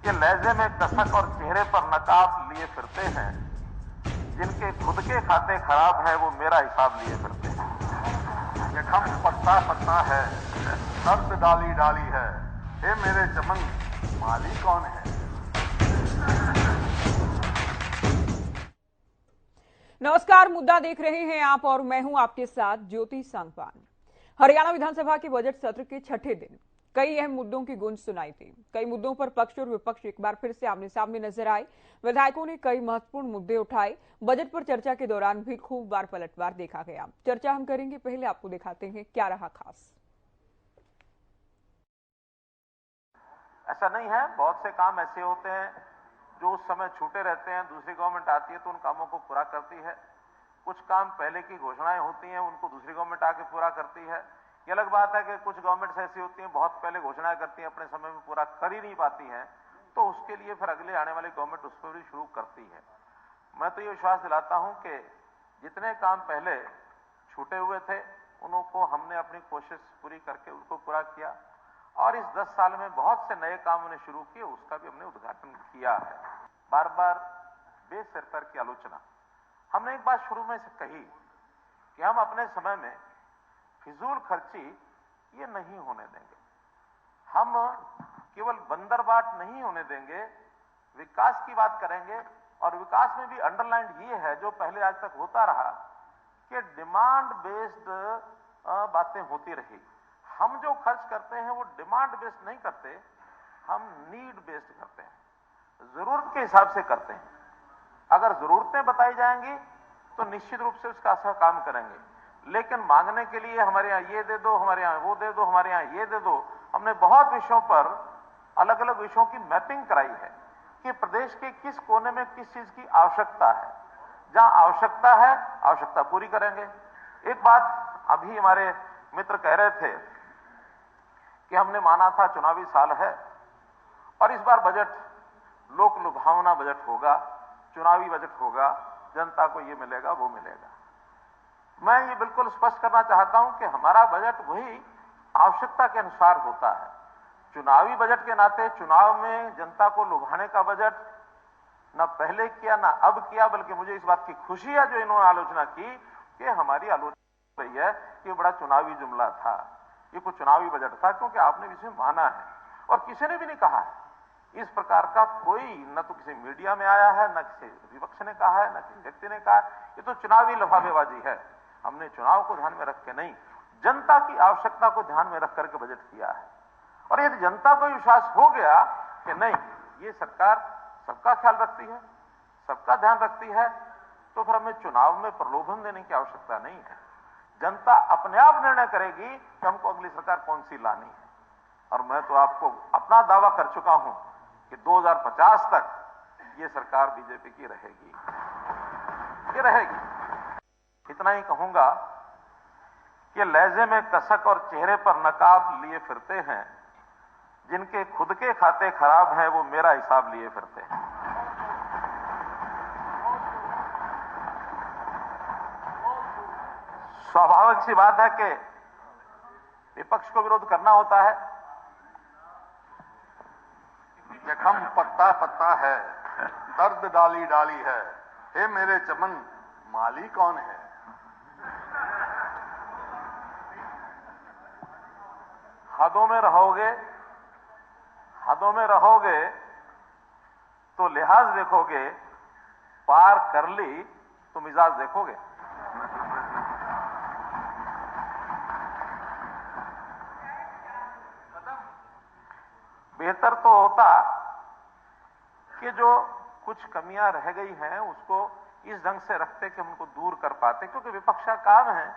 कि लहजे में कसक और चेहरे पर नकाब लिए फिरते हैं, जिनके खुद के खाते खराब है वो मेरा हिसाब लिए फिरते हैं। जख्म पत्ता पत्ता है, दर्द डाली डाली है, हे मेरे चमन माली कौन है। नमस्कार, मुद्दा देख रहे हैं आप और मैं हूं आपके साथ ज्योति सांगवान। हरियाणा विधानसभा के बजट सत्र के छठे दिन कई अहम मुद्दों की गूंज सुनाई थी। कई मुद्दों पर पक्ष और विपक्ष एक बार फिर से आमने सामने नजर आए। विधायकों ने कई महत्वपूर्ण मुद्दे उठाए। बजट पर चर्चा के दौरान भी खूब बार पलटवार देखा गया। चर्चा हम करेंगे, पहले आपको दिखाते हैं क्या रहा खास। ऐसा नहीं है, बहुत से काम ऐसे होते हैं जो उस समय छूटे रहते हैं, दूसरी गवर्नमेंट आती है तो उन कामों को पूरा करती है। कुछ काम पहले की घोषणाएं होती हैं, उनको दूसरी गवर्नमेंट आके पूरा करती है। ये अलग बात है कि कुछ गवर्नमेंट्स ऐसी होती हैं बहुत पहले घोषणाएं करती हैं, अपने समय में पूरा कर ही नहीं पाती हैं, तो उसके लिए फिर अगले आने वाली गवर्नमेंट उस पर भी शुरू करती है। मैं तो ये विश्वास दिलाता हूं कि जितने काम पहले छूटे हुए थे उनको हमने अपनी कोशिश पूरी करके उनको पूरा किया, और इस 10 साल में बहुत से नए काम हमने शुरू किए, उसका भी हमने उद्घाटन किया है। बार बार बेसिर पैर की आलोचना, हमने एक बात शुरू में से कही कि हम अपने समय में फिजूल खर्ची ये नहीं होने देंगे। हम केवल बंदरबाट नहीं होने देंगे, विकास की बात करेंगे। और विकास में भी अंडरलाइन ये है जो पहले आज तक होता रहा कि डिमांड बेस्ड बातें होती रही। हम जो खर्च करते हैं वो डिमांड बेस्ड नहीं करते, हम नीड बेस्ड करते हैं, जरूरत के हिसाब से करते हैं। अगर जरूरतें बताई जाएंगी तो निश्चित रूप से उसका असर काम करेंगे, लेकिन मांगने के लिए हमारे यहाँ ये दे दो, हमारे यहाँ वो दे दो, हमारे यहाँ ये दे दो। हमने बहुत विषयों पर अलग अलग विषयों की मैपिंग कराई है कि प्रदेश के किस कोने में किस चीज की आवश्यकता है। जहां आवश्यकता है आवश्यकता पूरी करेंगे। एक बात अभी हमारे मित्र कह रहे थे कि हमने माना था चुनावी साल है और इस बार बजट लोक लुभावना बजट होगा, चुनावी बजट होगा, जनता को ये मिलेगा वो मिलेगा। मैं ये बिल्कुल स्पष्ट करना चाहता हूं कि हमारा बजट वही आवश्यकता के अनुसार होता है। चुनावी बजट के नाते चुनाव में जनता को लुभाने का बजट ना पहले किया ना अब किया, बल्कि मुझे इस बात की खुशी है जो इन्होंने आलोचना की कि हमारी आलोचना रही है कि बड़ा चुनावी जुमला था, ये कोई चुनावी बजट था, क्योंकि आपने इसे माना है और किसी ने भी नहीं कहा है। इस प्रकार का कोई न तो किसी मीडिया में आया है, न किसी विपक्ष ने कहा है, न किसी व्यक्ति ने कहा है। ये तो चुनावी लफाफेबाजी है। हमने चुनाव को ध्यान में रख के नहीं, जनता की आवश्यकता को ध्यान में रख करके बजट किया है। और यदि जनता को विश्वास हो गया कि नहीं ये सरकार सबका ख्याल रखती है, सबका ध्यान रखती है, तो फिर हमें चुनाव में प्रलोभन देने की आवश्यकता नहीं है। जनता अपने आप निर्णय करेगी कि हमको अगली सरकार कौन सी लानी है। और मैं तो आपको अपना दावा कर चुका हूं कि 2050 तक ये सरकार बीजेपी की रहेगी, ये रहेगी। इतना ही कहूंगा कि लहजे में कसक और चेहरे पर नकाब लिए फिरते हैं, जिनके खुद के खाते खराब हैं वो मेरा हिसाब लिए फिरते हैं। स्वाभाविक सी बात है कि विपक्ष को विरोध करना होता है। जख्म पत्ता पत्ता है, दर्द डाली डाली है, हे मेरे चमन माली कौन है। हदों में रहोगे, हदों में रहोगे तो लिहाज देखोगे, पार कर ली तो मिजाज देखोगे। बेहतर तो होता कि जो कुछ कमियां रह गई हैं उसको इस ढंग से रखते कि हम उनको दूर कर पाते, क्योंकि विपक्ष का काम है।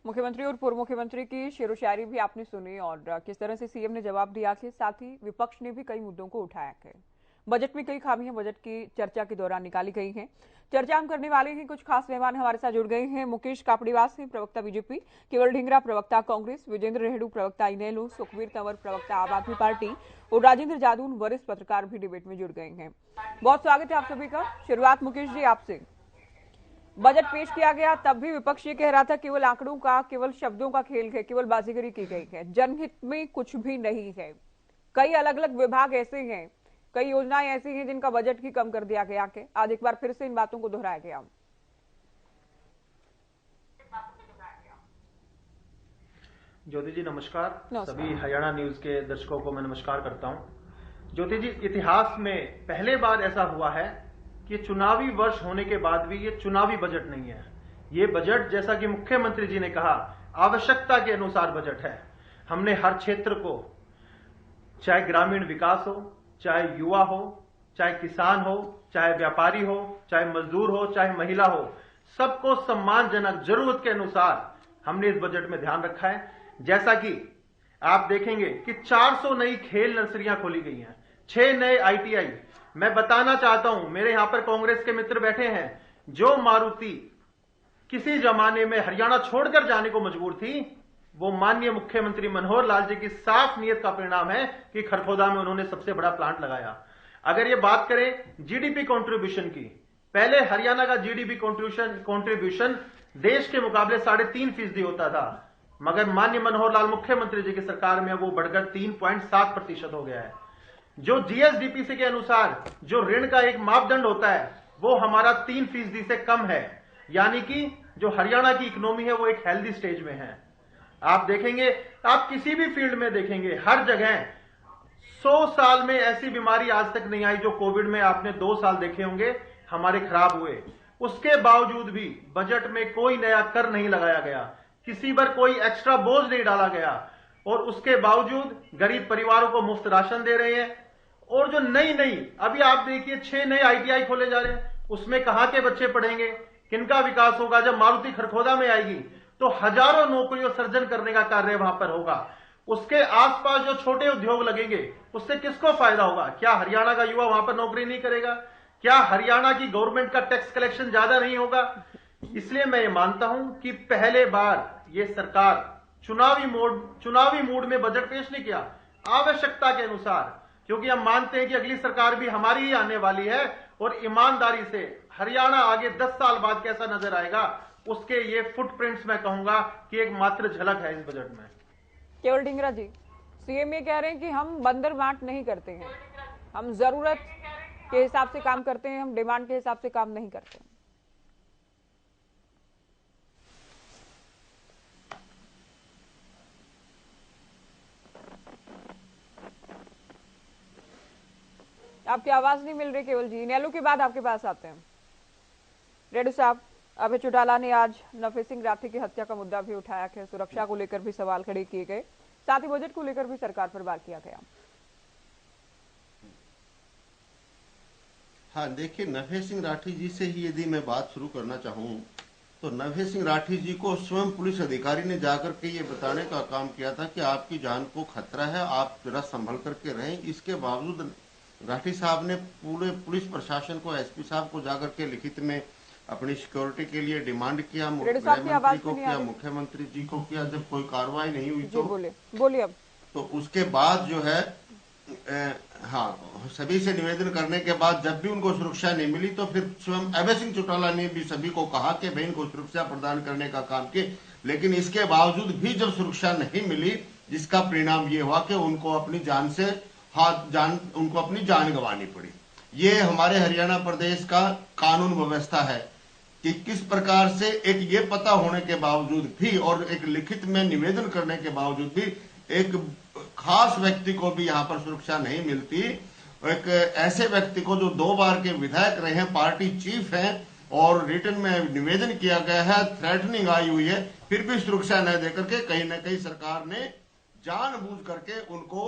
मुख्यमंत्री और पूर्व मुख्यमंत्री की शेरो शायरी भी आपने सुनी और किस तरह से सीएम ने जवाब दिया कि साथ ही विपक्ष ने भी कई मुद्दों को उठाया है। बजट में कई खामियां बजट की चर्चा के दौरान निकाली गई हैं। चर्चा हम करने वाले हैं। कुछ खास मेहमान हमारे साथ जुड़ गए हैं। मुकेश कापड़ीवास हैं, प्रवक्ता बीजेपी, केवल ढींगरा प्रवक्ता कांग्रेस, विजेंद्र रेहडू प्रवक्ता इनेलो, सुखबीर तंवर प्रवक्ता आम आदमी पार्टी और राजेंद्र जादून वरिष्ठ पत्रकार भी डिबेट में जुड़ गए हैं। बहुत स्वागत है आप सभी का। शुरुआत मुकेश जी आपसे। बजट पेश किया गया तब भी विपक्ष ये कह रहा था केवल आंकड़ों का, केवल शब्दों का खेल है, केवल बाजीगरी की गई है, जनहित में कुछ भी नहीं है। कई अलग अलग विभाग ऐसे हैं, कई योजनाएं ऐसी हैं जिनका बजट ही कम कर दिया गया के आज एक बार फिर से इन बातों को दोहराया गया। ज्योति जी नमस्कार। सभी हरियाणा न्यूज के दर्शकों को मैं नमस्कार करता हूं। ज्योति जी, इतिहास में पहले बार ऐसा हुआ है कि चुनावी वर्ष होने के बाद भी ये चुनावी बजट नहीं है। ये बजट, जैसा कि मुख्यमंत्री जी ने कहा, आवश्यकता के अनुसार बजट है। हमने हर क्षेत्र को, चाहे ग्रामीण विकास हो, चाहे युवा हो, चाहे किसान हो, चाहे व्यापारी हो, चाहे मजदूर हो, चाहे महिला हो, सबको सम्मानजनक जरूरत के अनुसार हमने इस बजट में ध्यान रखा है। जैसा कि आप देखेंगे कि 400 नई खेल नर्सरियां खोली गई हैं, 6 नए ITI। मैं बताना चाहता हूं, मेरे यहां पर कांग्रेस के मित्र बैठे हैं, जो मारुति किसी जमाने में हरियाणा छोड़कर जाने को मजबूर थी, वो माननीय मुख्यमंत्री मनोहर लाल जी की साफ नीयत का परिणाम है कि खरखोदा में उन्होंने सबसे बड़ा प्लांट लगाया। अगर ये बात करें GDP कंट्रीब्यूशन की, पहले हरियाणा का GDP कंट्रीब्यूशन देश के मुकाबले 3.5% होता था, मगर माननीय मनोहर लाल मुख्यमंत्री जी की सरकार में वो बढ़कर 3.7% हो गया है। जो GSDPC के अनुसार जो ऋण का एक मापदंड होता है, वो हमारा 3% से कम है, यानी कि जो हरियाणा की इकोनॉमी है वो एक हेल्दी स्टेज में है। आप देखेंगे, आप किसी भी फील्ड में देखेंगे, हर जगह 100 साल में ऐसी बीमारी आज तक नहीं आई जो कोविड में आपने 2 साल देखे होंगे हमारे खराब हुए। उसके बावजूद भी बजट में कोई नया कर नहीं लगाया गया, किसी पर कोई एक्स्ट्रा बोझ नहीं डाला गया, और उसके बावजूद गरीब परिवारों को मुफ्त राशन दे रहे हैं। और जो नई अभी आप देखिए 6 नए ITI खोले जा रहे हैं, उसमें कहां के बच्चे पढ़ेंगे, किनका विकास होगा? जब मारुति खरखोदा में आएगी तो हजारों नौकरियों सर्जन करने का कार्य वहां पर होगा। उसके आसपास जो छोटे उद्योग लगेंगे, उससे किसको फायदा होगा? क्या हरियाणा का युवा वहां पर नौकरी नहीं करेगा? क्या हरियाणा की गवर्नमेंट का टैक्स कलेक्शन ज्यादा नहीं होगा? इसलिए मैं ये मानता हूं कि पहले बार ये सरकार चुनावी मूड में बजट पेश नहीं किया, आवश्यकता के अनुसार, क्योंकि हम मानते हैं कि अगली सरकार भी हमारी ही आने वाली है, और ईमानदारी से हरियाणा आगे 10 साल बाद कैसा नजर आएगा, उसके ये फुटप्रिंट्स मैं कहूंगा कि एक मात्र झलक है इस बजट में। केवल ढींगरा जी, CM ये कह रहे हैं कि हम बंदर बांट नहीं करते हैं, हम जरूरत के हिसाब से काम करते हैं, हम डिमांड के हिसाब से काम नहीं करते। आपकी आवाज नहीं मिल रही केवल जी। इनेलो के बाद आपके पास आते हैं। रेड्डी साहब, अभय चौटाला ने आज नफे सिंह राठी की हत्या का मुद्दा भी उठाया है, सुरक्षा को लेकर भी सवाल खड़े किए गए, साथ ही बजट को लेकर भी सरकार पर वार किया गया। हाँ, देखिए, नफे सिंह राठी जी से ही यदि मैं बात शुरू करना चाहूँ तो नफे सिंह राठी जी को स्वयं पुलिस अधिकारी ने जाकर के ये बताने का काम किया था कि आपकी जान को खतरा है, आप जरा संभल करके रहें। इसके बावजूद राठी साहब ने पूरे पुलिस प्रशासन को, SP साहब को जाकर के लिखित में अपनी सिक्योरिटी के लिए डिमांड किया, गृहमंत्री को किया, मुख्यमंत्री जी को किया। जब कोई कार्रवाई नहीं हुई तो बोलिए अब। तो उसके बाद जो है हाँ, सभी से निवेदन करने के बाद जब भी उनको सुरक्षा नहीं मिली तो फिर स्वयं अभय सिंह चौटाला ने भी सभी को कहा कि भाई इनको सुरक्षा प्रदान करने का काम किए, लेकिन इसके बावजूद भी जब सुरक्षा नहीं मिली, जिसका परिणाम ये हुआ कि उनको अपनी जान गंवानी पड़ी। ये हमारे हरियाणा प्रदेश का कानून व्यवस्था है कि किस प्रकार से एक ये पता होने के बावजूद भी और एक लिखित में निवेदन करने के बावजूद भी एक खास व्यक्ति को भी यहाँ पर सुरक्षा नहीं मिलती। एक ऐसे व्यक्ति को जो 2 बार के विधायक रहे हैं, पार्टी चीफ हैं, और रिटर्न में निवेदन किया गया है, थ्रेटनिंग आई हुई है, फिर भी सुरक्षा न देकर के कहीं न कहीं सरकार ने जानबूझ करके उनको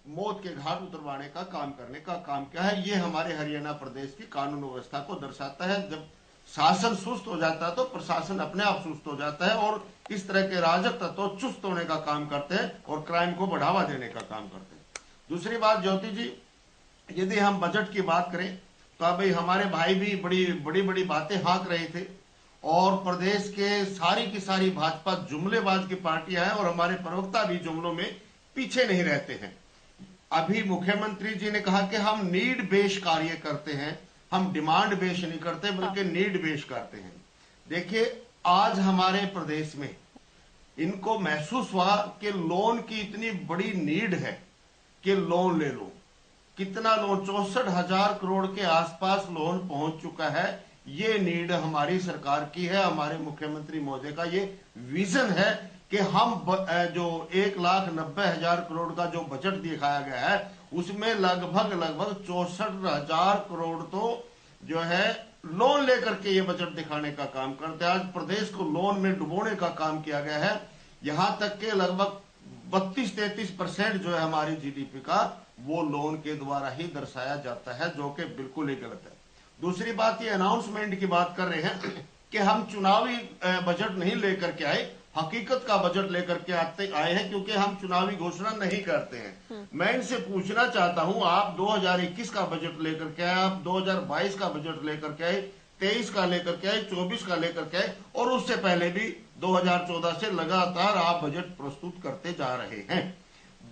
मौत के घाट उतरवाने का काम करने का काम किया है। ये हमारे हरियाणा प्रदेश की कानून व्यवस्था को दर्शाता है। जब शासन सुस्त हो जाता है तो प्रशासन अपने आप सुस्त हो जाता है, और इस तरह के राजक तत्व चुस्त होने का काम करते हैं और क्राइम को बढ़ावा देने का काम करते हैं। दूसरी बात ज्योति जी, यदि हम बजट की बात करें तो भाई हमारे भाई भी बड़ी बातें हाँक रहे थे, और प्रदेश के सारी की सारी भाजपा जुमलेबाज की पार्टियां हैं, और हमारे प्रवक्ता भी जुमलों में पीछे नहीं रहते हैं। अभी मुख्यमंत्री जी ने कहा कि हम नीड बेस्ड कार्य करते हैं, हम डिमांड बेस्ड नहीं करते बल्कि नीड बेस्ड करते हैं। देखिए, आज हमारे प्रदेश में इनको महसूस हुआ कि लोन की इतनी बड़ी नीड है कि लोन ले लो। कितना लोन? 64,000 करोड़ के आसपास लोन पहुंच चुका है। ये नीड हमारी सरकार की है, हमारे मुख्यमंत्री महोदय का ये विजन है कि हम जो 1,90,000 करोड़ का जो बजट दिखाया गया है उसमें लगभग 64,000 करोड़ तो जो है लोन लेकर के ये बजट दिखाने का काम करते हैं। आज प्रदेश को लोन में डुबोने का काम किया गया है। यहां तक के लगभग 32-33% जो है हमारी जीडीपी का वो लोन के द्वारा ही दर्शाया जाता है, जो कि बिल्कुल ही गलत है। दूसरी बात, ये अनाउंसमेंट की बात कर रहे हैं कि हम चुनावी बजट नहीं लेकर के आए, हकीकत का बजट लेकर के आए हैं, क्योंकि हम चुनावी घोषणा नहीं करते हैं। मैं इनसे पूछना चाहता हूं, आप 2021 का बजट लेकर के आए, आप 2022 का बजट लेकर के आए, 23 का लेकर के आए, 24 का लेकर के आए, और उससे पहले भी 2014 से लगातार आप बजट प्रस्तुत करते जा रहे हैं।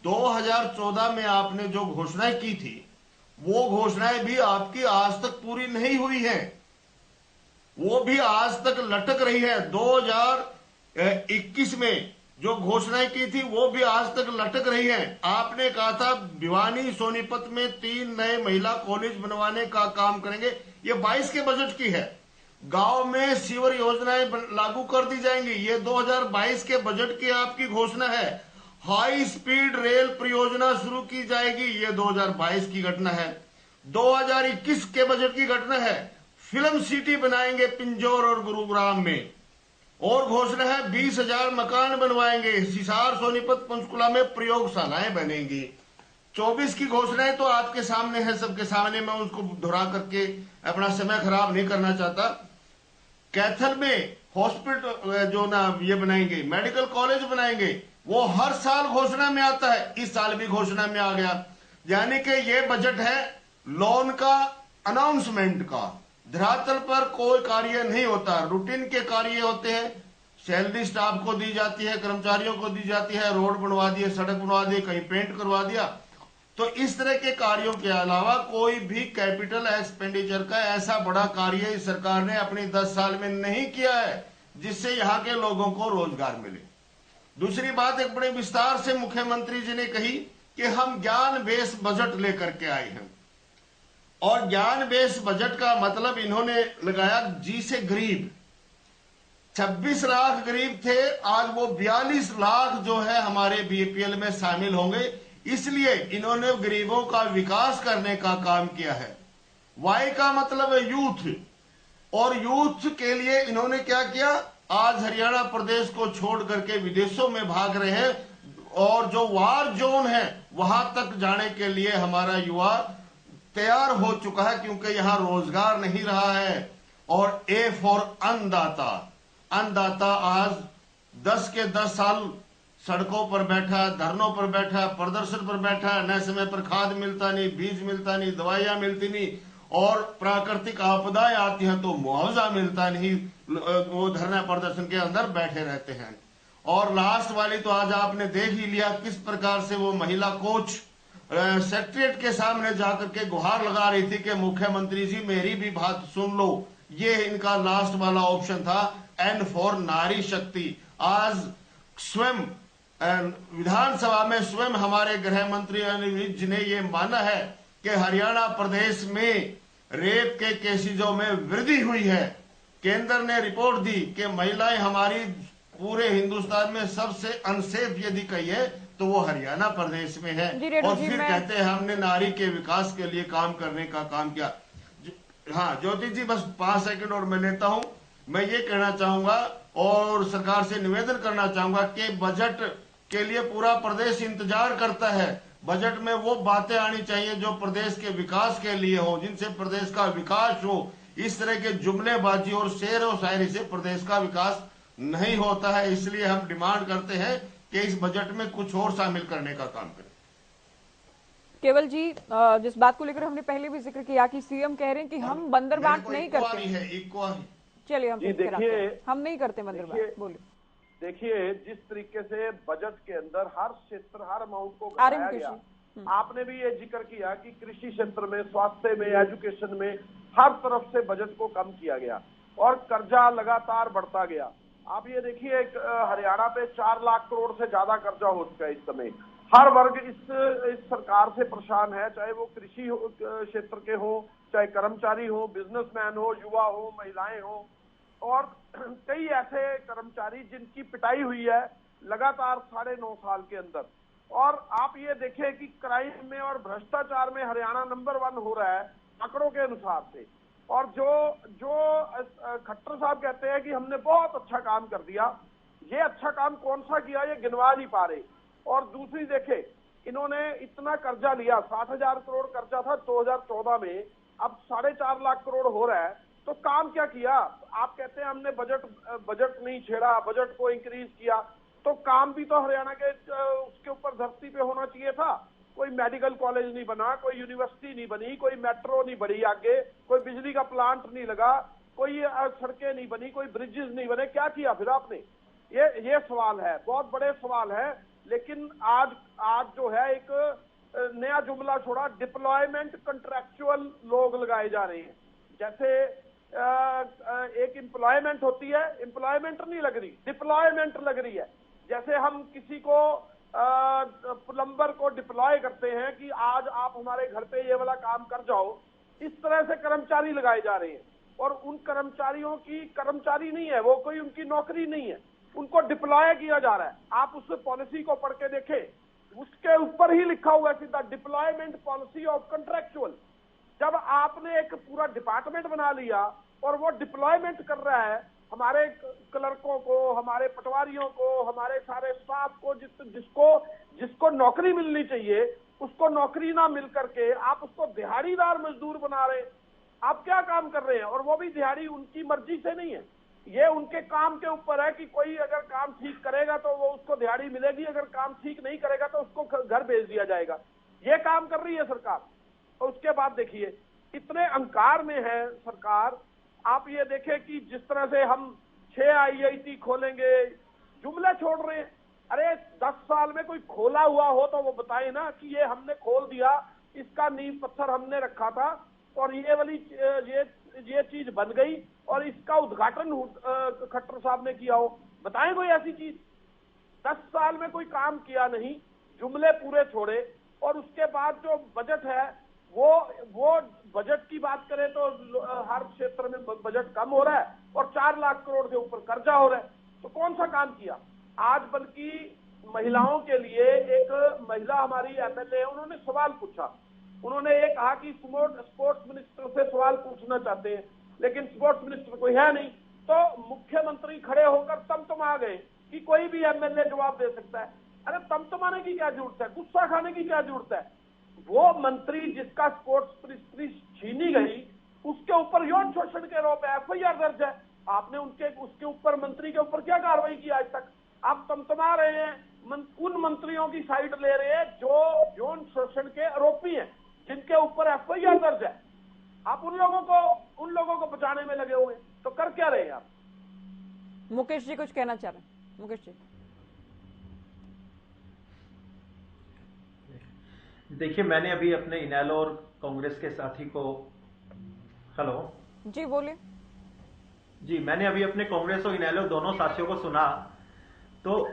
2014 में आपने जो घोषणाएं की थी वो घोषणाएं भी आपकी आज तक पूरी नहीं हुई है, वो भी आज तक लटक रही है। 2021 में जो घोषणाएं की थी वो भी आज तक लटक रही है। आपने कहा था भिवानी सोनीपत में 3 नए महिला कॉलेज बनवाने का काम करेंगे, ये 22 के बजट की है। गांव में सीवर योजनाएं लागू कर दी जाएंगी, ये 2022 के बजट की आपकी घोषणा है। हाई स्पीड रेल परियोजना शुरू की जाएगी, ये 2022 की घटना है। 2021 के बजट की घटना है, फिल्म सिटी बनाएंगे पिंजौर और गुरुग्राम में, और घोषणा है 20,000 मकान बनवाएंगे। हिसार, सोनीपत, पंचकुला में प्रयोगशालाएं बनेंगी। 24 की घोषणाएं तो आपके सामने है, सबके सामने, मैं उसको दोहरा करके अपना समय खराब नहीं करना चाहता। कैथल में हॉस्पिटल जो ना ये बनाएंगे, मेडिकल कॉलेज बनाएंगे, वो हर साल घोषणा में आता है, इस साल भी घोषणा में आ गया। यानी कि ये बजट है लोन का, अनाउंसमेंट का। धरातल पर कोई कार्य नहीं होता, रूटीन के कार्य होते हैं। सैलरी स्टाफ को दी जाती है, कर्मचारियों को दी जाती है, रोड बनवा दिए, सड़क बनवा दी, कहीं पेंट करवा दिया। तो इस तरह के कार्यों के अलावा कोई भी कैपिटल एक्सपेंडिचर का ऐसा बड़ा कार्य इस सरकार ने अपनी 10 साल में नहीं किया है जिससे यहाँ के लोगों को रोजगार मिले। दूसरी बात, एक बड़े विस्तार से मुख्यमंत्री जी ने कही कि हम ज्ञान बेस बजट लेकर के आए हैं, और ज्ञान बेस बजट का मतलब इन्होंने लगाया जी से गरीब। 26 लाख गरीब थे, आज वो 42 लाख जो है हमारे बीपीएल में शामिल होंगे। इसलिए इन्होंने गरीबों का विकास करने का काम किया है। वाई का मतलब है यूथ, और यूथ के लिए इन्होंने क्या किया, आज हरियाणा प्रदेश को छोड़ करके विदेशों में भाग रहे हैं, और जो वार जोन है वहां तक जाने के लिए हमारा युवा तैयार हो चुका है, क्योंकि यहां रोजगार नहीं रहा है। और ए फॉर अन्नदाता, अन्नदाता आज 10 के 10 साल सड़कों पर बैठा, धरनों पर बैठा, प्रदर्शन पर बैठा, न समय पर खाद मिलता नहीं, बीज मिलता नहीं, दवाइयां मिलती नहीं, और प्राकृतिक आपदाएं आती हैं तो मुआवजा मिलता नहीं, वो धरना प्रदर्शन के अंदर बैठे रहते हैं। और लास्ट वाली तो आज आपने देख ही लिया किस प्रकार से वो महिला कोच सेक्रेटरीट के सामने जाकर के गुहार लगा रही थी कि मुख्यमंत्री जी मेरी भी बात सुन लो। ये इनका लास्ट वाला ऑप्शन था, एन फॉर नारी शक्ति। आज स्वयं विधानसभा में स्वयं हमारे गृह मंत्री अनिल विज जी ने ये माना है कि हरियाणा प्रदेश में रेप के केसेजों में वृद्धि हुई है। केंद्र ने रिपोर्ट दी कि महिलाएं हमारी पूरे हिंदुस्तान में सबसे अनसेफ यदि कहिए तो वो हरियाणा प्रदेश में है। और फिर कहते हैं हमने नारी के विकास के लिए काम करने का काम किया। हाँ ज्योति जी, बस 5 सेकंड और मैं लेता हूं। मैं ये कहना चाहूंगा और सरकार से निवेदन करना चाहूंगा कि बजट के लिए पूरा प्रदेश इंतजार करता है। बजट में वो बातें आनी चाहिए जो प्रदेश के विकास के लिए हो, जिनसे प्रदेश का विकास हो। इस तरह के जुमलेबाजी और शेर और शायरी से प्रदेश का विकास नहीं होता है। इसलिए हम डिमांड करते हैं कि इस बजट में कुछ और शामिल करने का काम करें। केवल जी, जिस बात को लेकर हमने पहले भी जिक्र किया कि सीएम कह रहे हैं कि हम बंदरबाट नहीं करते। चलिए हम नहीं करते बंदरबाट। बोलिए। देखिए, जिस तरीके से बजट के अंदर हर क्षेत्र, हर अमाउंट को घटाया गया, आपने भी ये जिक्र किया कि कृषि क्षेत्र में, स्वास्थ्य में, एजुकेशन में, हर तरफ से बजट को कम किया गया और कर्जा लगातार बढ़ता गया। आप ये देखिए, हरियाणा पे 4 लाख करोड़ से ज्यादा कर्जा हो चुका है इस समय। हर वर्ग इस सरकार से परेशान है, चाहे वो कृषि क्षेत्र के हो, चाहे कर्मचारी हो, बिजनेसमैन हो, युवा हो, महिलाएं हो, और कई ऐसे कर्मचारी जिनकी पिटाई हुई है लगातार 9.5 साल के अंदर। और आप ये देखें कि क्राइम में और भ्रष्टाचार में हरियाणा नंबर 1 हो रहा है आंकड़ों के अनुसार से। और जो खट्टर साहब कहते हैं कि हमने बहुत अच्छा काम कर दिया, ये अच्छा काम कौन सा किया ये गिनवा नहीं पा रहे। और दूसरी देखे, इन्होंने इतना कर्जा लिया, 60,000 करोड़ कर्जा था 2014 में, अब 4.5 लाख करोड़ हो रहा है, तो काम क्या किया? आप कहते हैं हमने बजट नहीं छेड़ा, बजट को इंक्रीज किया, तो काम भी तो हरियाणा के उसके ऊपर धरती पे होना चाहिए था। कोई मेडिकल कॉलेज नहीं बना, कोई यूनिवर्सिटी नहीं बनी, कोई मेट्रो नहीं बढ़ी आगे, कोई बिजली का प्लांट नहीं लगा, कोई सड़कें नहीं बनी, कोई ब्रिजेस नहीं बने। क्या किया फिर आपने? ये सवाल है, बहुत बड़े सवाल है। लेकिन आज जो है एक नया जुमला छोड़ा, डिप्लॉयमेंट कंट्रैक्चुअल लोग लगाए जा रहे हैं। जैसे एक एम्प्लॉयमेंट होती है, एम्प्लॉयमेंट नहीं लग रही, डिप्लॉयमेंट लग रही है। जैसे हम किसी को प्लम्बर को डिप्लॉय करते हैं कि आज आप हमारे घर पे ये वाला काम कर जाओ, इस तरह से कर्मचारी लगाए जा रहे हैं। और उन कर्मचारियों की कर्मचारी नहीं है वो, कोई उनकी नौकरी नहीं है, उनको डिप्लॉय किया जा रहा है। आप उस पॉलिसी को पढ़ के देखें, उसके ऊपर ही लिखा हुआ है सीधा, डिप्लॉयमेंट पॉलिसी ऑफ कंट्रैक्चुअल। जब आपने एक पूरा डिपार्टमेंट बना लिया और वो डिप्लॉयमेंट कर रहा है हमारे क्लर्कों को, हमारे पटवारियों को, हमारे सारे स्टाफ को, जिसको नौकरी मिलनी चाहिए उसको नौकरी ना मिल करके आप उसको दिहाड़ीदार मजदूर बना रहे हैं। आप क्या काम कर रहे हैं? और वो भी दिहाड़ी उनकी मर्जी से नहीं है, ये उनके काम के ऊपर है कि कोई अगर काम ठीक करेगा तो वो उसको दिहाड़ी मिलेगी, अगर काम ठीक नहीं करेगा तो उसको घर भेज दिया जाएगा। ये काम कर रही है सरकार। और उसके बाद देखिए, इतने अहंकार में है सरकार। आप ये देखें कि जिस तरह से हम 6 IIT खोलेंगे, जुमले छोड़ रहे हैं। अरे 10 साल में कोई खोला हुआ हो तो वो बताए ना कि ये हमने खोल दिया, इसका नींव पत्थर हमने रखा था और ये वाली ये चीज बन गई और इसका उद्घाटन खट्टर साहब ने किया हो। बताएं कोई ऐसी चीज? 10 साल में कोई काम किया नहीं, जुमले पूरे छोड़े। और उसके बाद जो बजट है वो बजट की बात करें तो हर क्षेत्र में बजट कम हो रहा है और 4 लाख करोड़ के ऊपर कर्जा हो रहा है। तो कौन सा काम किया? आज बल्कि महिलाओं के लिए एक महिला हमारी MLA है, उन्होंने सवाल पूछा। उन्होंने ये कहा कि स्पोर्ट्स मिनिस्टर से सवाल पूछना चाहते हैं, लेकिन स्पोर्ट्स मिनिस्टर कोई है नहीं। तो मुख्यमंत्री खड़े होकर तमतमा गए कि कोई भी MLA जवाब दे सकता है। अरे तमतमाने की क्या जरूरत है? गुस्सा खाने की क्या जरूरत है? वो मंत्री जिसका स्पोर्ट्स मिनिस्ट्री छीनी गई, उसके ऊपर यौन शोषण के आरोप है, FIR दर्ज है। आपने उसके ऊपर, मंत्री के ऊपर क्या कार्रवाई की आज तक? आप तमतमा रहे हैं, उन मंत्रियों की साइड ले रहे हैं जो यौन शोषण के आरोपी हैं, जिनके ऊपर FIR दर्ज है। आप उन लोगों को बचाने में लगे हुए, तो कर क्या रहे हैं आप? मुकेश जी कुछ कहना चाह रहे हैं? मुकेश जी देखिए, मैंने अभी अपने इनेलो और कांग्रेस के साथी को, हेलो जी बोलिए जी, मैंने अभी अपने कांग्रेस और इनेलो दोनों साथियों को सुना, तो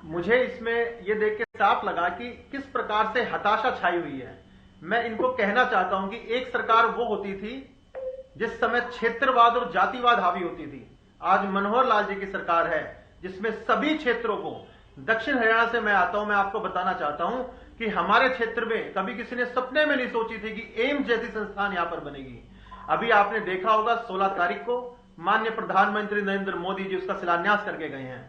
मुझे इसमें ये देख के साफ लगा कि किस प्रकार से हताशा छाई हुई है। मैं इनको कहना चाहता हूं कि एक सरकार वो होती थी जिस समय क्षेत्रवाद और जातिवाद हावी होती थी। आज मनोहर लाल जी की सरकार है जिसमें सभी क्षेत्रों को, दक्षिण हरियाणा से मैं आता हूं, मैं आपको बताना चाहता हूं कि हमारे क्षेत्र में कभी किसी ने सपने में नहीं सोची थी कि एम्स जैसी संस्थान यहां पर बनेगी। अभी आपने देखा होगा 16 तारीख को माननीय प्रधानमंत्री नरेंद्र मोदी जी उसका शिलान्यास करके गए हैं।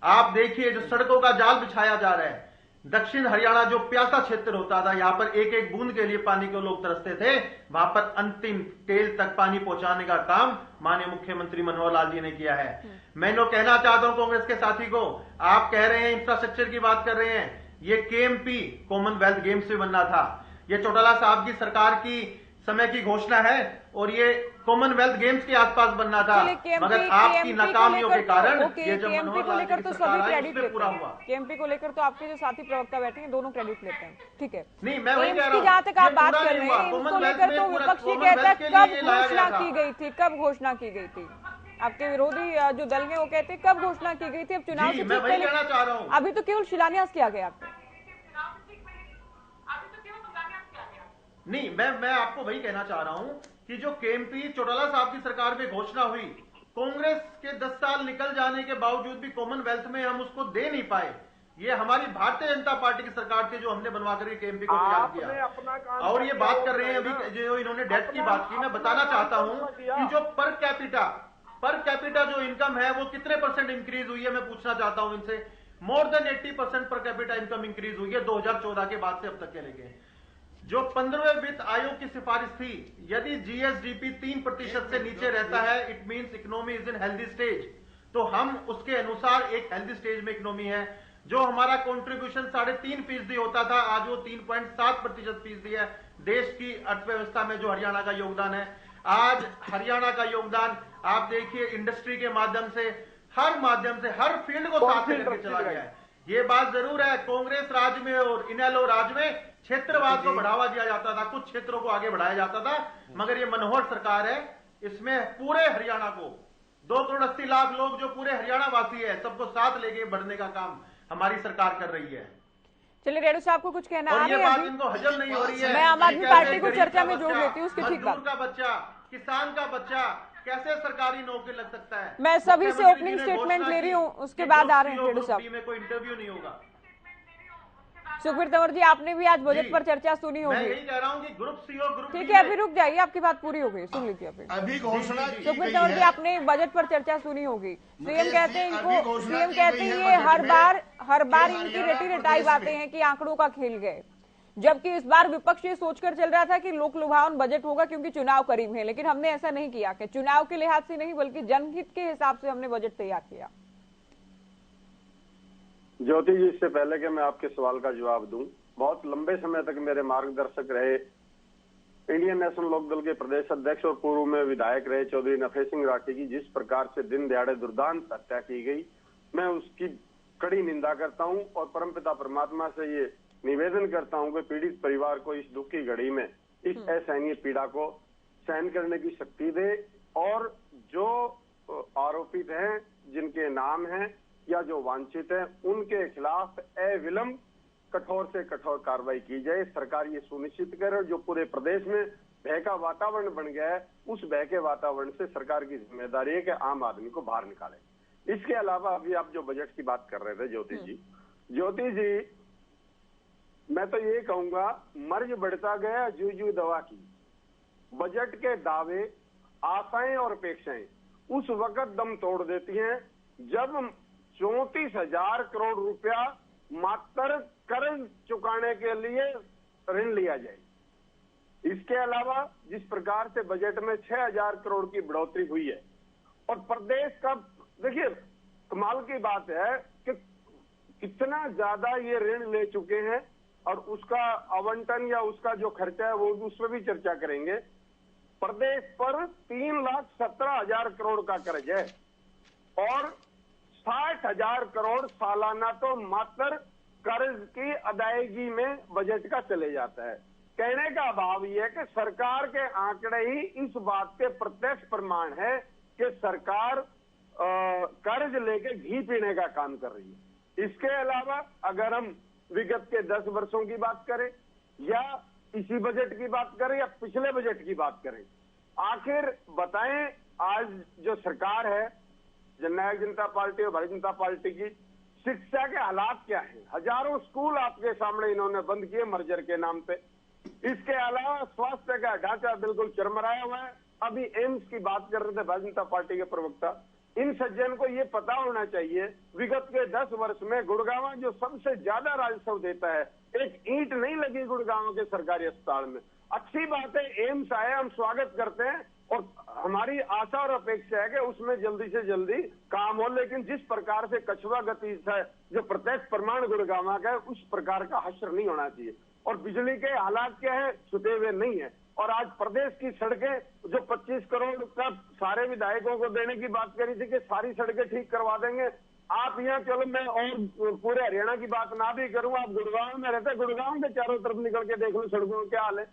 आप देखिए जो सड़कों का जाल बिछाया जा रहा है, दक्षिण हरियाणा जो प्यासा क्षेत्र होता था, यहां पर एक एक बूंद के लिए पानी के लोग तरसते थे, वहां पर अंतिम टेल तक पानी पहुंचाने का काम माननीय मुख्यमंत्री मनोहर लाल जी ने किया है। मैं इनको कहना चाहता हूं कांग्रेस के साथी को, आप कह रहे हैं इंफ्रास्ट्रक्चर की बात कर रहे हैं, ये KMP कॉमनवेल्थ गेम्स में बनना था, ये चौटाला साहब की सरकार की समय की घोषणा है और ये कॉमनवेल्थ गेम्स के आसपास बनना था, मगर आपकी नाकामियों के कारण ये जब KMP को लेकर तो सभी क्रेडिट लेते हैं। KMP को लेकर तो आपके जो साथी प्रवक्ता बैठे हैं दोनों क्रेडिट लेते हैं, ठीक है। नहीं, मैं वही कह रहा हूं, जहां तक आप बात कर रहे हैं इसको लेकर तो विपक्ष ये कहता है कब घोषणा की गई थी, कब घोषणा की गई थी? आपके विरोधी जो दल में वो कहते हैं कब घोषणा की गई थी? अब चुनाव से ठीक पहले, अभी तो केवल शिलान्यास किया गया आपको। नहीं, मैं आपको वही कहना चाह रहा हूं कि जो केएमपी चौटाला साहब की सरकार में घोषणा हुई, कांग्रेस के 10 साल निकल जाने के बावजूद भी कॉमनवेल्थ में हम उसको दे नहीं पाए। ये हमारी भारतीय जनता पार्टी की सरकार थी जो हमने बनवा कर केएमपी को तैयार किया। और ये बात कर रहे हैं अभी जो इन्होंने डेट की बात की, मैं बताना चाहता हूं कि जो पर कैपिटा जो इनकम है वो कितने % इंक्रीज हुई है, मैं पूछना चाहता हूं इनसे। More than 80% per capita income increase हुई है 2014 के बाद से अब तक के लेके। जो 15वें वित्त आयोग की सिफारिश थी, यदि जीएसडीपी 3% से नीचे रहता है, it means economy is in healthy stage, तो हम उसके अनुसार एक हेल्दी स्टेज में इकोनॉमी है। जो हमारा कंट्रीब्यूशन 3.5% होता था, आज वो 3.7% है देश की अर्थव्यवस्था में जो हरियाणा का योगदान है। आज हरियाणा का योगदान आप देखिए इंडस्ट्री के माध्यम से, हर फील्ड को साथ में लेकर चला गया है। ये बात जरूर है, कांग्रेस राज में और इनेलो राज में क्षेत्रवाद को बढ़ावा दिया जाता था, कुछ क्षेत्रों को आगे बढ़ाया जाता था, मगर ये मनोहर सरकार है, इसमें पूरे हरियाणा को 2,80,00,000 लोग जो पूरे हरियाणा वासी है, सबको साथ लेके बढ़ने का काम हमारी सरकार कर रही है। चलिए रेणु साहब को कुछ कहना और आ ये बात इनको हजम नहीं हो रही है। मैं आम आदमी पार्टी को चर्चा में जोड़ लेती हूँ, उसकी ठीक बात। मजदूर का बच्चा, किसान का बच्चा कैसे सरकारी नौकरी लग सकता है? मैं सभी से ओपनिंग स्टेटमेंट ले रही हूँ, उसके बाद आ रहे हैं रेणु साहब। में कोई इंटरव्यू नहीं होगा। सुखबीर तंवर जी, आपने भी आज बजट पर चर्चा सुनी होगी। मैं यही कह रहा हूं कि ग्रुप सी और ग्रुप ठीक है, अभी रुक जाइए, आपकी बात पूरी हो गई, सुन लीजिए अभी घोषणा। सुखबीर तंवर जी, आपने बजट पर चर्चा सुनी होगी। सीएम कहते हैं इनको, सीएम कहते हैं ये हर बार इनकी रटी रटाई बातें हैं कि आंकड़ों का खेल गए, जबकि इस बार विपक्ष ये सोचकर चल रहा था कि लोक लुभावन बजट होगा क्योंकि चुनाव करीब है। लेकिन हमने ऐसा नहीं किया कि चुनाव के लिहाज से नहीं बल्कि जनहित के हिसाब से हमने बजट तैयार किया। ज्योति जी, इससे पहले कि मैं आपके सवाल का जवाब दूं, बहुत लंबे समय तक मेरे मार्गदर्शक रहे इंडियन नेशनल लोक दल के प्रदेश अध्यक्ष और पूर्व में विधायक रहे चौधरी नफे सिंह राठी की जिस प्रकार से दिन दहाड़े दुर्दांत हत्या की गई, मैं उसकी कड़ी निंदा करता हूं और परमपिता परमात्मा से ये निवेदन करता हूं कि पीड़ित परिवार को इस दुख की घड़ी में इस असहनीय पीड़ा को सहन करने की शक्ति दे, और जो आरोपित हैं, जिनके नाम हैं या जो वांछित हैं, उनके खिलाफ अविलंब कठोर से कठोर कार्रवाई की जाए। सरकार ये सुनिश्चित करे, जो पूरे प्रदेश में भय का वातावरण बन गया है, उस भय के वातावरण से सरकार की जिम्मेदारी है कि आम आदमी को बाहर निकाले। इसके अलावा अभी आप जो बजट की बात कर रहे थे ज्योति जी, मैं तो ये कहूंगा, मर्ज बढ़ता गया जू दवा की। बजट के दावे, आशाएं और अपेक्षाएं उस वक्त दम तोड़ देती हैं जब 34,000 करोड़ रुपया मात्र कर्ज चुकाने के लिए ऋण लिया जाए। इसके अलावा जिस प्रकार से बजट में 6,000 करोड़ की बढ़ोतरी हुई है, और प्रदेश का देखिए कमाल की बात है कि कितना ज्यादा ये ऋण ले चुके हैं, और उसका आवंटन या उसका जो खर्चा है वो उस पर भी चर्चा करेंगे। प्रदेश पर 3,17,000 करोड़ का कर्ज है और 60,000 करोड़ सालाना तो मात्र कर्ज की अदायगी में बजट का चले जाता है। कहने का भाव यह है कि सरकार के आंकड़े ही इस बात के प्रत्यक्ष प्रमाण है कि सरकार कर्ज लेके घी पीने का काम कर रही है। इसके अलावा अगर हम विगत के 10 वर्षों की बात करें या इसी बजट की बात करें या पिछले बजट की बात करें, आखिर बताएं आज जो सरकार है जननायक जनता पार्टी और भारतीय जनता पार्टी की, शिक्षा के हालात क्या हैं? हजारों स्कूल आपके सामने इन्होंने बंद किए मर्जर के नाम पे। इसके अलावा स्वास्थ्य का ढांचा बिल्कुल चरमराया हुआ है। अभी एम्स की बात कर रहे थे भारतीय जनता पार्टी के प्रवक्ता, इन सज्जन को ये पता होना चाहिए विगत के 10 वर्ष में गुड़गांव जो सबसे ज्यादा राजस्व देता है, एक ईंट नहीं लगी गुड़गांव के सरकारी अस्पताल में। अच्छी बात है, एम्स आए, हम स्वागत करते हैं और हमारी आशा और अपेक्षा है कि उसमें जल्दी से जल्दी काम हो, लेकिन जिस प्रकार से कछुआ गति है जो प्रत्यक्ष प्रमाण गुड़गांव का है, उस प्रकार का हश्र नहीं होना चाहिए। और बिजली के हालात क्या है, छुटे हुए नहीं है। और आज प्रदेश की सड़कें जो 25 करोड़ का सारे विधायकों को देने की बात करी थी कि सारी सड़कें ठीक करवा देंगे, आप यहाँ चलो मैं और पूरे हरियाणा की बात ना भी करूं, आप गुड़गांव में रहते, गुड़गांव के चारों तरफ निकल के देख लो सड़कों का क्या हाल है।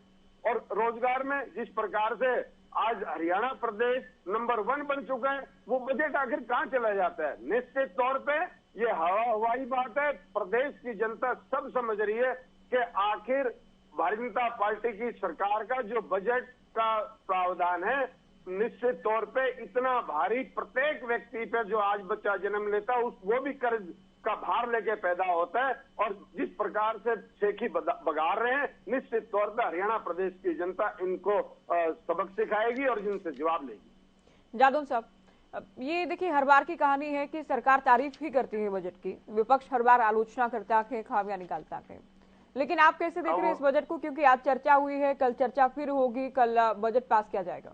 और रोजगार में जिस प्रकार से आज हरियाणा प्रदेश नंबर 1 बन चुका है, वो बजट आखिर कहाँ चला जाता है? निश्चित तौर पे ये हवाई बात है। प्रदेश की जनता सब समझ रही है कि आखिर भारतीय जनता पार्टी की सरकार का जो बजट का प्रावधान है, निश्चित तौर पे इतना भारी प्रत्येक व्यक्ति पे जो आज बच्चा जन्म लेता है वो भी कर्ज का भार लेके पैदा होता है। और जिस प्रकार से सेखी बगाड़ रहे हैं, निश्चित तौर पे हरियाणा प्रदेश की जनता इनको सबक सिखाएगी और इनसे जवाब लेगी। जादौन साहब, ये देखिए हर बार की कहानी है कि सरकार तारीफ ही करती है बजट की, विपक्ष हर बार आलोचना करता है, खामियां निकालता है, लेकिन आप कैसे देख रहे हैं इस बजट को? क्योंकि आज चर्चा हुई है, कल चर्चा फिर होगी, कल बजट पास किया जाएगा।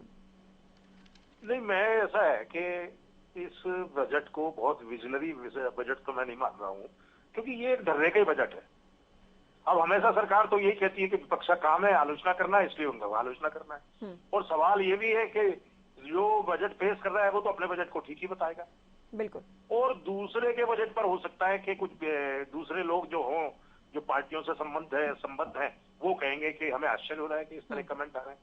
नहीं, मैं ऐसा है कि इस बजट को बहुत विजनरी बजट तो मैं नहीं मान रहा हूँ, क्योंकि ये एक धर्रे का ही बजट है। अब हमेशा सरकार तो यही कहती है कि विपक्ष का काम है आलोचना करना, इसलिए उनका आलोचना करना है। और सवाल ये भी है कि जो बजट पेश कर रहा है वो तो अपने बजट को ठीक ही बताएगा। बिल्कुल। और दूसरे के बजट पर हो सकता है कि कुछ दूसरे लोग जो हों, जो पार्टियों से संबद्ध है, वो कहेंगे कि हमें आश्चर्य हो रहा है कि इस तरह कमेंट आ रहे हैं।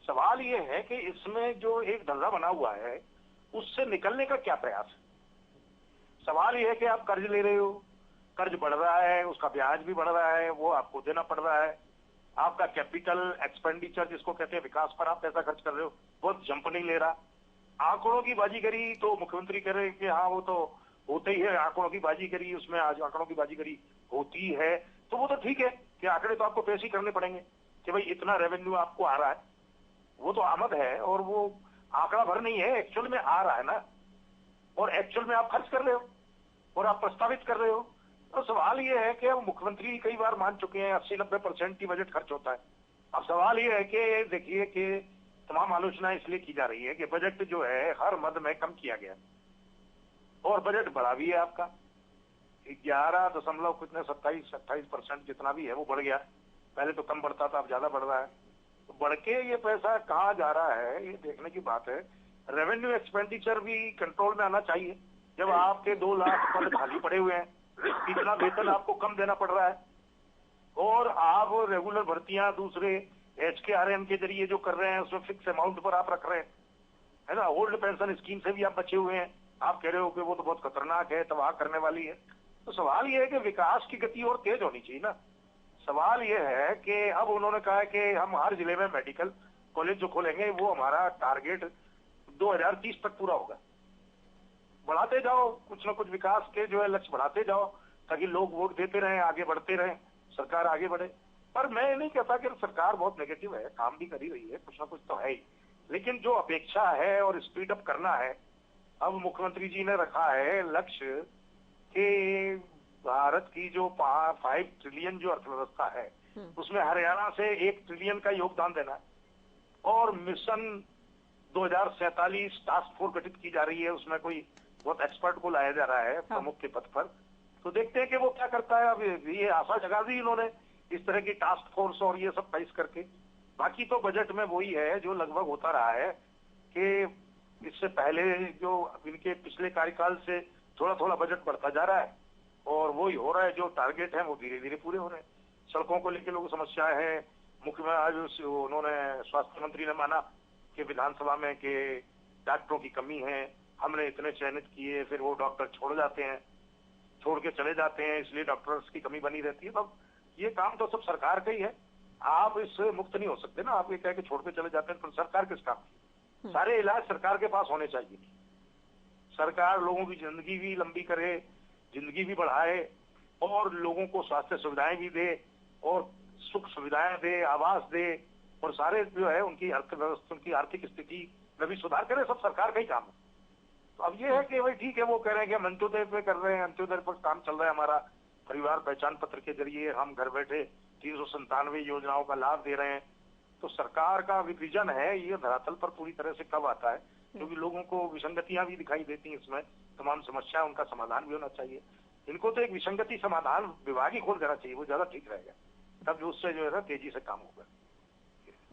सवाल ये है कि इसमें जो एक धंधा बना हुआ है उससे निकलने का क्या प्रयास है। सवाल ये है कि आप कर्ज ले रहे हो, कर्ज बढ़ रहा है, उसका ब्याज भी बढ़ रहा है, वो आपको देना पड़ रहा है। आपका कैपिटल एक्सपेंडिचर जिसको कहते हैं विकास पर आप पैसा खर्च कर रहे हो, वो जंप नहीं ले रहा। आंकड़ों की बाजीगरी तो मुख्यमंत्री कह रहे हैं कि हाँ वो तो होते ही है, आंकड़ों की बाजीगरी, उसमें आज आंकड़ों की बाजीगरी होती है, तो वो तो ठीक है कि आंकड़े तो आपको पेश ही करने पड़ेंगे कि भाई इतना रेवेन्यू आपको आ रहा है, वो तो आमद है और वो आंकड़ा भर नहीं है, एक्चुअल में आ रहा है ना, और एक्चुअल में आप खर्च कर रहे हो और आप प्रस्तावित कर रहे हो। तो सवाल ये है कि मुख्यमंत्री कई बार मान चुके हैं 80-90% की बजट खर्च होता है। अब सवाल ये है कि देखिए कि तमाम आलोचना इसलिए की जा रही है कि बजट जो है हर मद में कम किया गया और बजट बढ़ा भी है आपका 11.27% जितना भी है वो बढ़ गया। पहले तो कम बढ़ता था, अब ज्यादा बढ़ रहा है। तो बढ़ के ये पैसा कहाँ जा रहा है, ये देखने की बात है। रेवेन्यू एक्सपेंडिचर भी कंट्रोल में आना चाहिए। जब आपके 2 लाख पद खाली पड़े हुए हैं, इतना वेतन आपको कम देना पड़ रहा है और आप रेगुलर भर्तियां दूसरे HKRM के जरिए जो कर रहे हैं उसमें फिक्स अमाउंट पर आप रख रहे हैं, है ना। ओल्ड पेंशन स्कीम से भी आप बचे हुए हैं, आप कह रहे हो कि वो तो बहुत खतरनाक है, तबाह करने वाली है। तो सवाल ये है कि विकास की गति और तेज होनी चाहिए ना। सवाल ये है कि अब उन्होंने कहा है कि हम हर जिले में मेडिकल कॉलेज जो खोलेंगे वो हमारा टारगेट 2030 तक पूरा होगा। बढ़ाते जाओ, कुछ ना कुछ विकास के जो है लक्ष्य बढ़ाते जाओ ताकि लोग वोट देते रहें, आगे बढ़ते रहें, सरकार आगे बढ़े। पर मैं नहीं कहता कि सरकार बहुत नेगेटिव है, काम भी कर ही रही है, कुछ ना कुछ तो है ही, लेकिन जो अपेक्षा है और स्पीड अप करना है। अब मुख्यमंत्री जी ने रखा है लक्ष्य कि भारत की जो 5 ट्रिलियन जो अर्थव्यवस्था है उसमें हरियाणा से 1 ट्रिलियन का योगदान देना है और मिशन 2047 टास्क फोर्स गठित की जा रही है, उसमें कोई बहुत एक्सपर्ट को लाया जा रहा है प्रमुख के पद पर। तो देखते हैं कि वो क्या करता है। अब ये आशा जगा दी इन्होंने इस तरह की टास्क फोर्स और ये सब पेश करके। बाकी तो बजट में वही है जो लगभग होता रहा है कि इससे पहले जो इनके पिछले कार्यकाल से थोड़ा थोड़ा बजट बढ़ता जा रहा है और वही हो रहा है। जो टारगेट है वो धीरे धीरे पूरे हो रहे हैं। सड़कों को लेकर लोगों को समस्या है। मुख्य में आज उन्होंने स्वास्थ्य मंत्री ने माना कि विधानसभा में कि डॉक्टरों की कमी है, हमने इतने चयनित किए, फिर वो डॉक्टर छोड़ के चले जाते हैं, इसलिए डॉक्टर्स की कमी बनी रहती है। तब ये काम तो सब सरकार का ही है, आप इससे मुक्त नहीं हो सकते ना। आप ये कह के छोड़ के चले जाते हैं, तो सरकार किस काम की? सारे इलाज सरकार के पास होने चाहिए। सरकार लोगों की जिंदगी भी लंबी करे, जिंदगी भी बढ़ाए और लोगों को स्वास्थ्य सुविधाएं भी दे और सुख सुविधाएं दे, आवास दे और सारे जो है उनकी अर्थव्यवस्था, उनकी आर्थिक स्थिति में भी सुधार करे। सब सरकार का ही काम है। तो अब ये है कि भाई ठीक है, वो कह रहे हैं कि हम अंत्योदय पे कर रहे हैं, अंत्योदय पर काम चल रहा है हमारा, परिवार पहचान पत्र के जरिए हम घर बैठे 397 योजनाओं का लाभ दे रहे हैं। तो सरकार का विजन है, ये धरातल पर पूरी तरह से कब आता है, क्योंकि लोगों को विसंगतियां भी दिखाई देती हैं इसमें, तमाम समस्याएं, उनका समाधान भी होना चाहिए। इनको तो एक विसंगति समाधान विभाग ही खोल देना चाहिए, वो ज्यादा ठीक रहेगा, तब उससे जो है ना तेजी से काम होगा।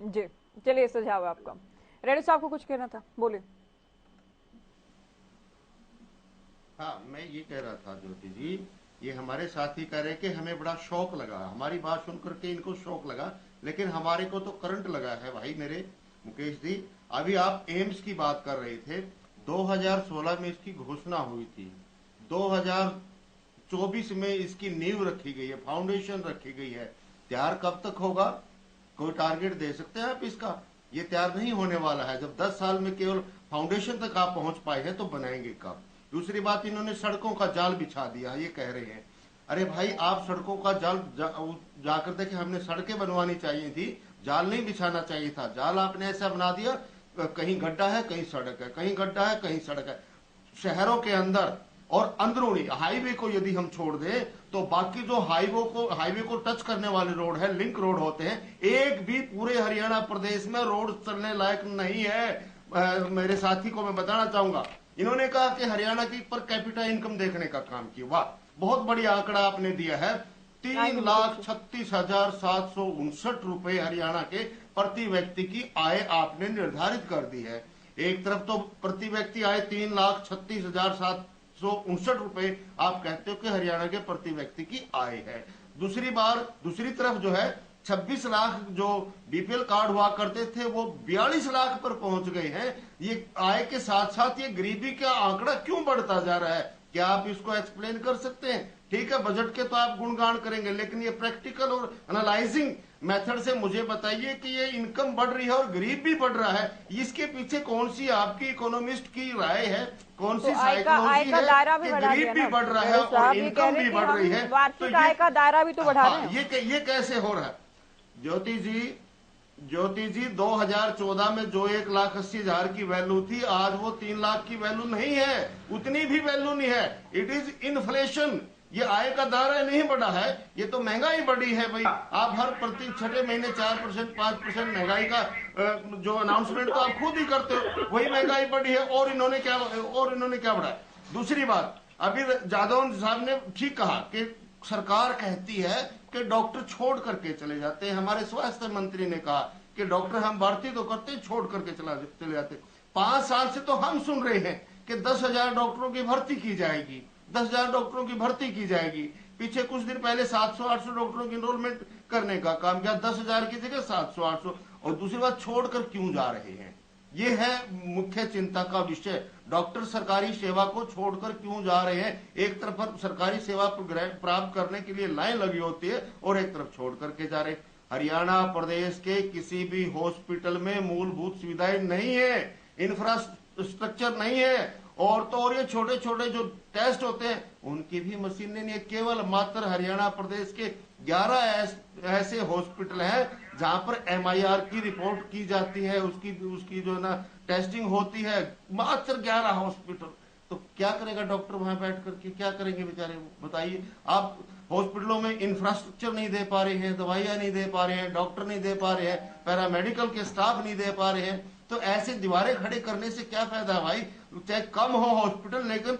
जी चलिए, सुझाव आपका। रेड्डी साहब को कुछ कहना था, बोलिए। हाँ, मैं ये कह रहा था ज्योति जी, ये हमारे साथी कह रहे कि हमें बड़ा शौक लगा, हमारी बात सुनकर के इनको शौक लगा, लेकिन हमारे को तो करंट लगा है भाई मेरे मुकेश जी। अभी आप एम्स की बात कर रहे थे, 2016 में इसकी घोषणा हुई थी, 2024 में इसकी नींव रखी गई है, फाउंडेशन रखी गई है। तैयार कब तक होगा? कोई टारगेट दे सकते हैं आप इसका? ये तैयार नहीं होने वाला है। जब 10 साल में केवल फाउंडेशन तक आप पहुंच पाए हैं तो बनाएंगे कब? दूसरी बात, इन्होंने सड़कों का जाल बिछा दिया, ये कह रहे हैं। अरे भाई, आप सड़कों का जाल जाकर देखे, हमने सड़कें बनवानी चाहिए थी, जाल नहीं बिछाना चाहिए था। जाल आपने ऐसा बना दिया, कहीं गड्ढा है कहीं सड़क है, कहीं गड्ढा है कहीं सड़क है। शहरों के अंदर और अंदरूनी हाईवे को यदि हम छोड़ दें तो बाकी जो हाईवे को टच करने वाले रोड है, लिंक रोड होते हैं, एक भी पूरे हरियाणा प्रदेश में रोड चलने लायक नहीं है। मेरे साथी को मैं बताना चाहूंगा, इन्होंने कहा कि हरियाणा की पर कैपिटा इनकम देखने का काम किया। वाह, बहुत बड़ी आंकड़ा आपने दिया है। 3,36,759 रुपए हरियाणा के प्रति व्यक्ति की आय आपने निर्धारित कर दी है। एक तरफ तो प्रति व्यक्ति आय 3,36,759 रुपए आप कहते हो कि हरियाणा के प्रति व्यक्ति की आय है। दूसरी तरफ जो है 26 लाख जो बीपीएल कार्ड हुआ करते थे वो 42 लाख पर पहुंच गए हैं। ये आय के साथ साथ ये गरीबी का आंकड़ा क्यों बढ़ता जा रहा है? क्या आप इसको एक्सप्लेन कर सकते हैं? ठीक है, बजट के तो आप गुणगान करेंगे, लेकिन ये प्रैक्टिकल और एनालाइजिंग मेथड से मुझे बताइए कि ये इनकम बढ़ रही है और गरीब भी बढ़ रहा है, इसके पीछे कौन सी आपकी इकोनॉमिस्ट की राय है? कौन सी साइकोलॉजी है कि गरीब भी बढ़ रहा है और इनकम भी बढ़ रही है? वार्षिक आय का दायरा भी तो बढ़ा रहे हैं। ये कैसे हो रहा है? ज्योति जी 2014 में जो 1,80,000 की वैल्यू थी, आज वो 3 लाख की वैल्यू नहीं है, उतनी भी वैल्यू नहीं है। It is inflation. ये आय का दायरा नहीं बढ़ा है, ये तो महंगाई बढ़ी है भाई। आप हर प्रति छठे महीने 4% 5% महंगाई का जो अनाउंसमेंट तो आप खुद ही करते हो, वही महंगाई बढ़ी है। और इन्होंने क्या बढ़ाया? दूसरी बात, अभी जादव साहब ने ठीक कहा कि सरकार कहती है कि डॉक्टर छोड़ करके चले जाते हैं। हमारे स्वास्थ्य मंत्री ने कहा कि डॉक्टर हम भर्ती तो करते, छोड़ करके चले जाते। 5 साल से तो हम सुन रहे हैं कि 10,000 डॉक्टरों की भर्ती की जाएगी, 10,000 डॉक्टरों की भर्ती की जाएगी। पीछे कुछ दिन पहले 700-800 डॉक्टरों की एनरोलमेंट करने का काम किया, 10,000 की जगह 700-800। और दूसरी बात, छोड़कर क्यों जा रहे हैं? ये है मुख्य चिंता का विषय। डॉक्टर सरकारी सेवा को छोड़कर क्यों जा रहे हैं? एक तरफ सरकारी सेवा प्राप्त करने के लिए लाइन लगी होती है और एक तरफ छोड़ करके जा रहे। हरियाणा प्रदेश के किसी भी हॉस्पिटल में मूलभूत सुविधाएं नहीं है, इंफ्रास्ट्रक्चर नहीं है, और तो और ये छोटे छोटे जो टेस्ट होते हैं उनकी भी मशीनें नहीं है। केवल मात्र हरियाणा प्रदेश के 11 ऐसे हॉस्पिटल हैं जहां पर MIR की रिपोर्ट की जाती है, उसकी जो ना टेस्टिंग होती है, मात्र 11 हॉस्पिटल। तो क्या करेगा डॉक्टर वहां बैठ करके? क्या करेंगे बेचारे, बताइए आप। हॉस्पिटलों में इंफ्रास्ट्रक्चर नहीं दे पा रहे हैं, दवाइयां नहीं दे पा रहे हैं, डॉक्टर नहीं दे पा रहे हैं, पैरामेडिकल के स्टाफ नहीं दे पा रहे हैं, तो ऐसे दीवारें खड़े करने से क्या फायदा है भाई? चाहे कम हो हॉस्पिटल, लेकिन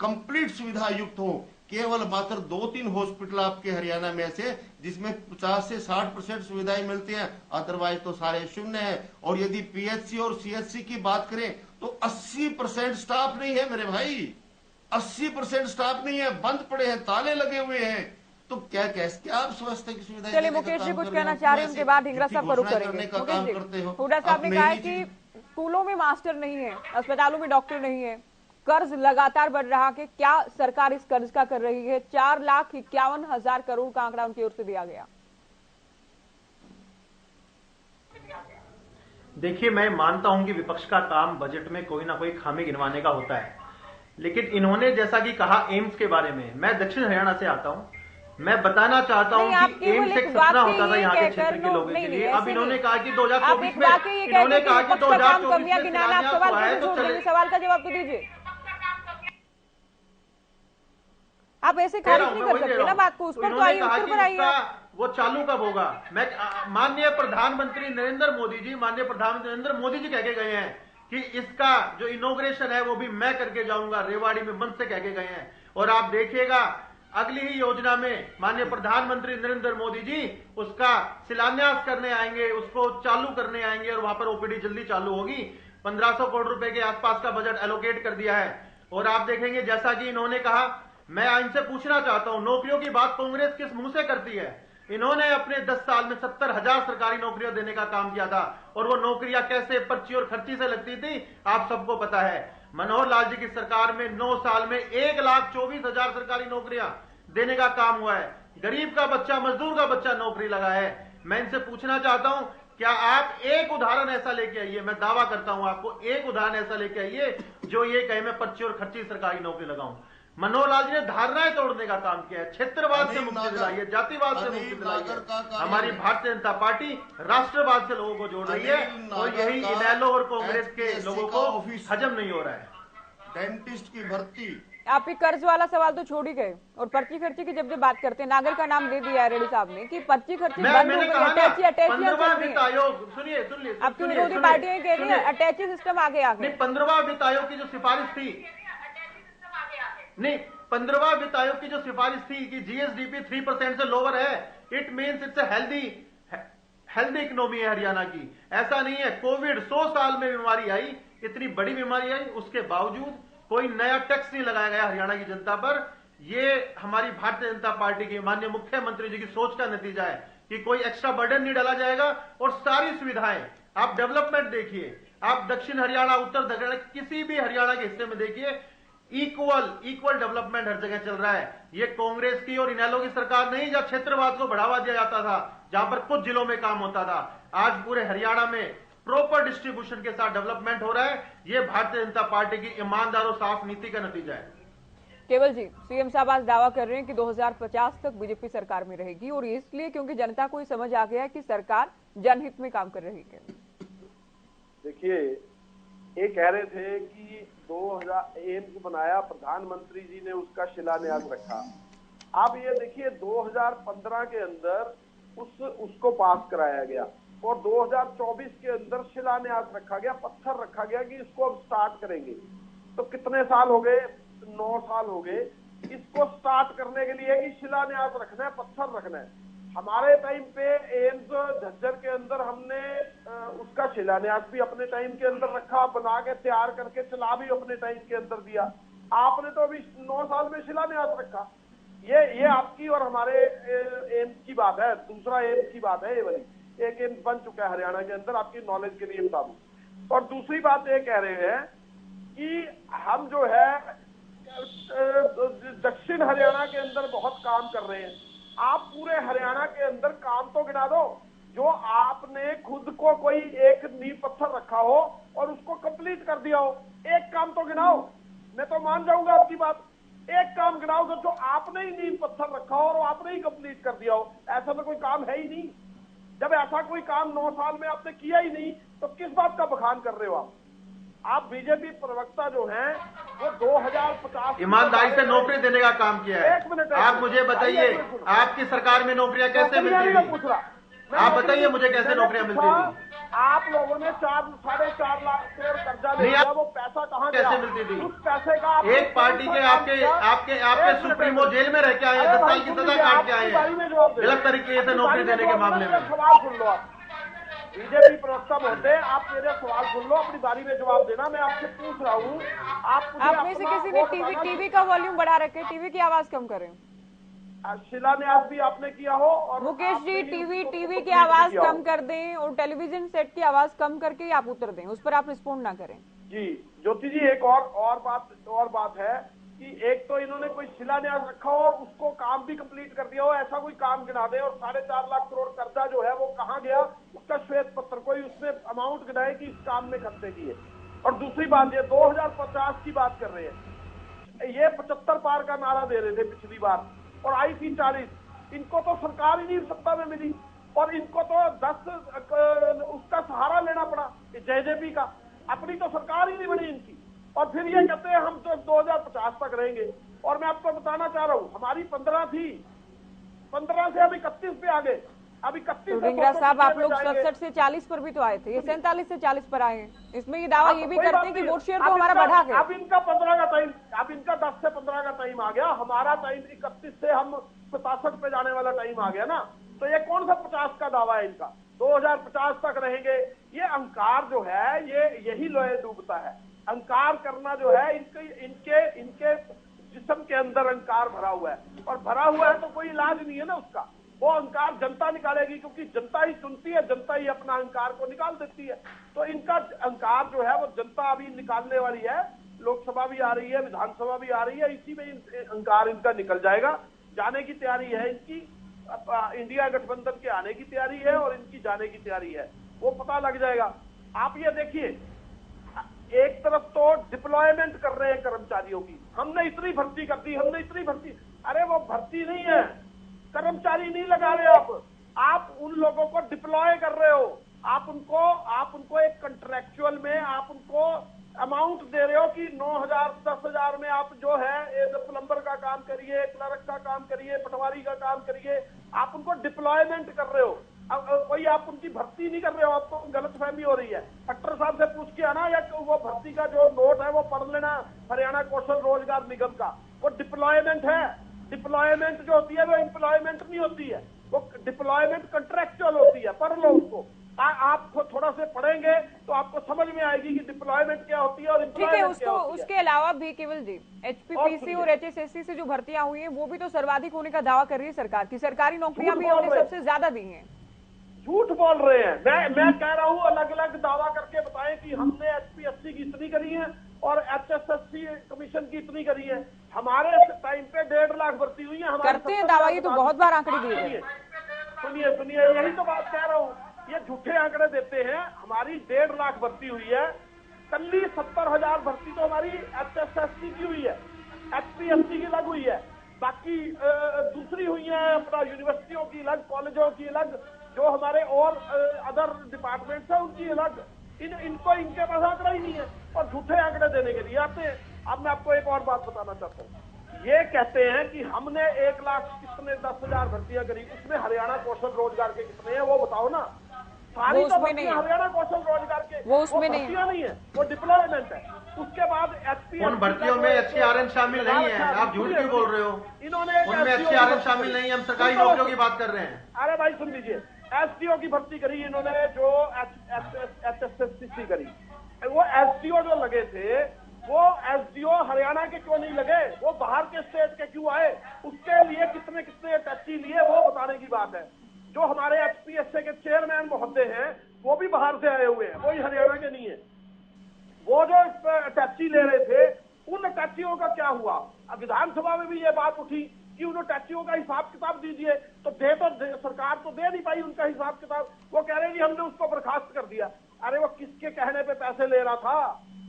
कंप्लीट सुविधा युक्त हो। केवल मात्र 2-3 हॉस्पिटल आपके हरियाणा में ऐसे जिसमें 50 से 60% सुविधाएं मिलती हैं, अदरवाइज तो सारे शून्य है। और यदि PHC और CHC की बात करें तो 80% स्टाफ नहीं है मेरे भाई, 80% स्टाफ नहीं है, बंद पड़े हैं, ताले लगे हुए हैं। तो क्या आप स्वास्थ्य की सुविधा? चलिए मुकेश जी कुछ कहना चाह रहे हैं, उनके बाद ढींगरा साहब रुख करेंगे। हुड्डा साहब ने कहा है कि स्कूलों में मास्टर नहीं है, अस्पतालों में डॉक्टर नहीं है, कर्ज लगातार बढ़ रहा है। क्या सरकार इस कर्ज का कर रही है? 4,51,000 करोड़ का आंकड़ा उनकी ओर से दिया गया। देखिए, मैं मानता हूं कि विपक्ष का काम बजट में कोई ना कोई खामी गिनवाने का होता है, लेकिन इन्होंने जैसा कि कहा एम्स के बारे में, मैं दक्षिण हरियाणा से आता हूं, मैं बताना चाहता हूं कि एम्स एक सपना होता था यहाँ के क्षेत्र के लोगों के लिए। अब इन्होंने कहा कि 2024 में, इन्होंने कहा कि 2024 में सवाल का जवाब तो दीजिए। आप ऐसे खारिज नहीं कर सकते ना बात को, उस पर तो आइए, उत्तर पर आइए। वो चालू कब होगा? मैं माननीय प्रधानमंत्री नरेंद्र मोदी जी कह के गए हैं कि इसका जो इनॉग्रेशन है वो भी मैं करके जाऊंगा, रेवाड़ी में मंच से कह के गए हैं। और आप देखिएगा अगली ही योजना में माननीय प्रधानमंत्री नरेंद्र मोदी जी उसका शिलान्यास करने आएंगे, उसको चालू करने आएंगे और वहां पर OPD जल्दी चालू होगी। 1500 करोड़ रुपए के आसपास का बजट एलोकेट कर दिया है। और आप देखेंगे जैसा कि इन्होंने कहा, मैं इनसे पूछना चाहता हूं, नौकरियों की बात कांग्रेस किस मुंह से करती है? इन्होंने अपने 10 साल में 70,000 सरकारी नौकरियां देने का काम किया था, और वो नौकरियां कैसे पर्ची और खर्ची से लगती थी आप सबको पता है। मनोहर लाल जी की सरकार में 9 साल में 1,24,000 सरकारी नौकरियां देने का काम हुआ है। गरीब का बच्चा, मजदूर का बच्चा नौकरी लगा है। मैं इनसे पूछना चाहता हूं, क्या आप एक उदाहरण ऐसा लेके आइए, मैं दावा करता हूं आपको एक उदाहरण ऐसा लेके आइए जो ये कहे मैं पर्ची और खर्ची सरकारी नौकरी लगाऊं। मनोहर लाल जी ने धारणाएं तोड़ने का काम किया है, क्षेत्रवाद से मुक्ति दिलाई है, जातिवाद से मुक्ति दिलाई है। हमारी भारतीय जनता पार्टी राष्ट्रवाद से लोगों को जोड़ रही है और यही इनेलो और कांग्रेस के लोगों को हजम नहीं हो रहा है। डेंटिस्ट की भर्ती, आप ही कर्ज वाला सवाल तो छोड़ ही गए और पर्ची खर्ची की जब बात करते हैं, नागर का नाम दे दिया है रेड्डी साहब ने कि पर्ची खर्ची बंद हो गई, अटैची वित्त आयोग, सुनिए आपकी विरोधी पार्टियां कह रही है अटैची सिस्टम आगे आ गया। 15वां वित्त आयोग की जो सिफारिश थी, नहीं 15वां वित्त आयोग की जो सिफारिश थी कि जीएसडीपी 3% से लोअर है, it means it's healthy economy है हरियाणा की। ऐसा नहीं है कोविड 100 साल में बीमारी आई, इतनी बड़ी बीमारी आई, उसके बावजूद कोई नया टैक्स नहीं लगाया गया हरियाणा की जनता पर। ये हमारी भारतीय जनता पार्टी की माननीय मुख्यमंत्री जी की सोच का नतीजा है कि कोई एक्स्ट्रा बर्डन नहीं डाला जाएगा और सारी सुविधाएं, आप डेवलपमेंट देखिए, आप दक्षिण हरियाणा, उत्तर दक्षिण, किसी भी हरियाणा के हिस्से में देखिए, इक्वल डेवलपमेंट हर जगह चल रहा है। ये कांग्रेस की और इनेलो की सरकार नहीं जहां क्षेत्रवाद को बढ़ावा दिया जाता था, जहां पर कुछ जिलों में काम होता था। आज पूरे हरियाणा में प्रॉपर डिस्ट्रीब्यूशन के साथ डेवलपमेंट हो रहा है। ये भारतीय जनता पार्टी की ईमानदार और साफ नीति का नतीजा है। केवल जी, सीएम साहब आज दावा कर रहे हैं कि 2050 तक बीजेपी सरकार में रहेगी और इसलिए क्योंकि जनता को समझ आ गया है कि सरकार जनहित में काम कर रही है। देखिए, ये कह रहे थे कि 2000 एम्स बनाया, प्रधानमंत्री जी ने उसका शिलान्यास रखा। आप ये देखिए 2015 के अंदर उसको पास कराया गया और 2024 के अंदर शिलान्यास रखा गया, पत्थर रखा गया कि इसको अब स्टार्ट करेंगे। तो कितने साल हो गए? 9 साल हो गए। इसको स्टार्ट करने के लिए कि शिलान्यास रखना है, पत्थर रखना है। हमारे टाइम पे एम्स झज्जर के अंदर हमने उसका शिलान्यास भी अपने टाइम के अंदर रखा, बना के तैयार करके चला भी अपने टाइम के अंदर दिया। आपने तो अभी 9 साल में शिलान्यास रखा। ये आपकी और हमारे एम्स की बात है। दूसरा एम्स की बात है, ये वाली एक एम्स बन चुका है हरियाणा के अंदर, आपकी नॉलेज के लिए बता दूं। और दूसरी बात ये कह रहे हैं कि हम जो है दक्षिण हरियाणा के अंदर बहुत काम कर रहे हैं। आप पूरे हरियाणा के अंदर काम तो गिना दो जो आपने खुद को कोई एक नींव पत्थर रखा हो और उसको कंप्लीट कर दिया हो। एक काम तो गिनाओ, मैं तो मान जाऊंगा आपकी बात। एक काम गिनाओ जो आपने ही नींव पत्थर रखा हो और आपने ही कंप्लीट कर दिया हो। ऐसा तो कोई काम है ही नहीं। जब ऐसा कोई काम 9 साल में आपने किया ही नहीं तो किस बात का बखान कर रहे हो आप बीजेपी प्रवक्ता जो हैं वो 2050 ईमानदारी से नौकरी देने का काम किया है। एक मिनट, आप मुझे बताइए आपकी सरकार में नौकरियां कैसे मिलती थी? आप बताइए मुझे कैसे नौकरियां मिलती थी? आप लोगों ने 4.5 लाख करोड़ कर्जा लिया, वो पैसा कहाँ गया? कैसे मिलती थी? उस पैसे का एक पार्टी के आपके सुप्रीमो जेल में रह के आए हैं, 10 साल की सजा काट के आए हैं गलत तरीके से नौकरी देने के मामले में। सवाल सुन लो आप, बीजेपी प्रवक्ता महोदय, आप मेरे सवाल सुन लो, अपनी बारी में जवाब देना। मैं आपसे पूछ रहा हूँ, आप में से किसी ने टीवी का वॉल्यूम बढ़ा रखे, टीवी की आवाज कम करें। शिलान्यास भी आपने किया हो और मुकेश जी टीवी की आवाज कम कर दें और टेलीविजन सेट की आवाज कम करके आप उत्तर दें, उस पर आप रिस्पॉन्ड ना करें। जी ज्योति जी, एक और बात है कि एक तो इन्होंने कोई शिलान्यास रखा हो और उसको काम भी कंप्लीट कर दिया हो, ऐसा कोई काम गिना दे। और 4.5 लाख करोड़ कर्जा जो है वो कहाँ गया, उसका श्वेत पत्र कोई उसमें अमाउंट गिनाए कि इस काम में खर्चे किए। और दूसरी बात, ये 2050 की बात कर रहे हैं, ये 75 पार का नारा दे रहे थे पिछली बार और आई थी 40। इनको तो सरकार ही नहीं सत्ता में मिली और इनको तो 10 उसका सहारा लेना पड़ा जेजेपी का। अपनी तो सरकार ही नहीं बनी इनकी और फिर ये कहते हैं हम तो 2050 तक रहेंगे। और मैं आपको बताना चाह रहा हूँ, हमारी 15 थी, 15 से अब 31 पे आ गए। अब 31 ढींगरा साहब, आप लोग 67 से 40 पर भी तो आए थे, ये 47 से 40 पर आए हैं। इसमें ये दावा ये भी करते हैं कि वोट शेयर तो हमारा बढ़ा है। अब इनका 15 का टाइम, अब इनका 10 से 15 का टाइम आ गया। हमारा टाइम 31 से हम 67 पे जाने वाला टाइम आ गया ना। तो ये कौन सा 50 का दावा है इनका? 2050 तक रहेंगे। ये अहंकार जो है ये यही लोहे डूबता है। अहंकार करना जो है इनके जिस्म के अंदर अहंकार भरा हुआ है और भरा हुआ है तो कोई इलाज नहीं है ना उसका। वो अहंकार जनता निकालेगी क्योंकि जनता ही चुनती है, जनता ही अपना अहंकार को निकाल देती है। तो इनका अहंकार जो है वो जनता अभी निकालने वाली है। लोकसभा भी आ रही है, विधानसभा भी आ रही है, इसी में अहंकार इनका निकल जाएगा जाने की तैयारी है इनकी, इंडिया गठबंधन के आने की तैयारी है और इनकी जाने की तैयारी है, वो पता लग जाएगा। आप ये देखिए, एक तरफ तो डिप्लॉयमेंट कर रहे हैं कर्मचारियों की, हमने इतनी भर्ती कर दी, हमने इतनी भर्ती, अरे वो भर्ती नहीं है, कर्मचारी नहीं लगा रहे आप उन लोगों को डिप्लॉय कर रहे हो, आप उनको एक कंट्रेक्चुअल में आप उनको अमाउंट दे रहे हो कि 9,000 10,000 में आप जो है प्लम्बर का काम करिए, क्लर्क का काम करिए, पटवारी का काम करिए, आप उनको डिप्लॉयमेंट कर रहे हो। अब कोई आप उनकी भर्ती नहीं कर रहे हो, आपको गलतफहमी हो रही है। खट्टर साहब से पूछ के आना, या वो भर्ती का जो नोट है वो पढ़ लेना हरियाणा कौशल रोजगार निगम का, वो डिप्लॉयमेंट है। डिप्लॉयमेंट जो होती है वो एम्प्लॉयमेंट नहीं होती है, वो डिप्लॉयमेंट कंट्रेक्चुअल होती है। पढ़ लो उसको, आप थोड़ा से पढ़ेंगे तो आपको समझ में आएगी कि डिप्लॉयमेंट क्या होती है और एम्प्लॉयमेंट क्या होती है। उसके अलावा भी केवल जी एचपीपीसी और एचएसएससी से जो भर्तियां हुई हैं वो भी तो सर्वाधिक होने का दावा कर रही है सरकार की, सरकारी नौकरियां भी हमने सबसे ज्यादा दी हैं। झूठ बोल रहे हैं। मैं कह रहा हूँ अलग अलग दावा करके बताएं कि हमने एचपीएससी की इतनी करी है और एचएसएससी कमीशन की इतनी करी है। हमारे टाइम पे 1.5 लाख भर्ती हुई है। करते हैं दावा, ये तो बहुत बार आंकड़े दिए गए। सुनिए यही तो बात कह रहा हूँ, ये झूठे आंकड़े देते हैं। हमारी 1.5 लाख भर्ती हुई है, कल 70,000 भर्ती तो हमारी एचएसएससी की हुई है, एचपीएससी की अलग हुई है, बाकी दूसरी हुई है अपना यूनिवर्सिटियों की अलग, कॉलेजों की अलग, जो हमारे और अदर डिपार्टमेंट्स है उनकी अलग। इनको इनके पास आंकड़ा ही नहीं है और झूठे आंकड़े देने के लिए आते हैं। अब मैं आपको एक और बात बताना चाहता हूँ, ये कहते हैं कि हमने 1 लाख कितने 10,000 भर्तियां करी, उसमें हरियाणा कौशल रोजगार के कितने हैं वो बताओ ना। सारी तो भर्तियां हरियाणा कौशल रोजगार के, वो भर्तियां नहीं है, वो डिप्लॉयमेंट है। उसके बाद एचपी उन भर्तियों में एचसीआरएन शामिल नहीं है, आप झूठ क्यों बोल रहे हो? इन्होंने उनमें एचसीआरएन शामिल नहीं है, हम सरकारी नौकरियों की बात कर रहे हैं। अरे भाई सुन लीजिए, एसडीओ की भर्ती करी इन्होंने, जो एचएसएससी करी, वो एसडीओ जो लगे थे वो एसडीओ हरियाणा के क्यों नहीं लगे, वो बाहर के स्टेट के क्यों आए, उसके लिए कितने कितने टैक्सी लिए वो बताने की बात है। जो हमारे एचपीएससी के चेयरमैन महोदय हैं वो भी बाहर से आए हुए हैं, वो ही हरियाणा के नहीं है। वो जो टैक्सी ले रहे थे उन टैक्सियों का क्या हुआ? अब विधानसभा में भी ये बात उठी कि उन टैक्सियों का हिसाब किताब दीजिए, तो सरकार तो दे नहीं पाई उनका हिसाब किताब। वो कह रहे जी हमने उसको बर्खास्त कर दिया। अरे वो किसके कहने पे पैसे ले रहा था,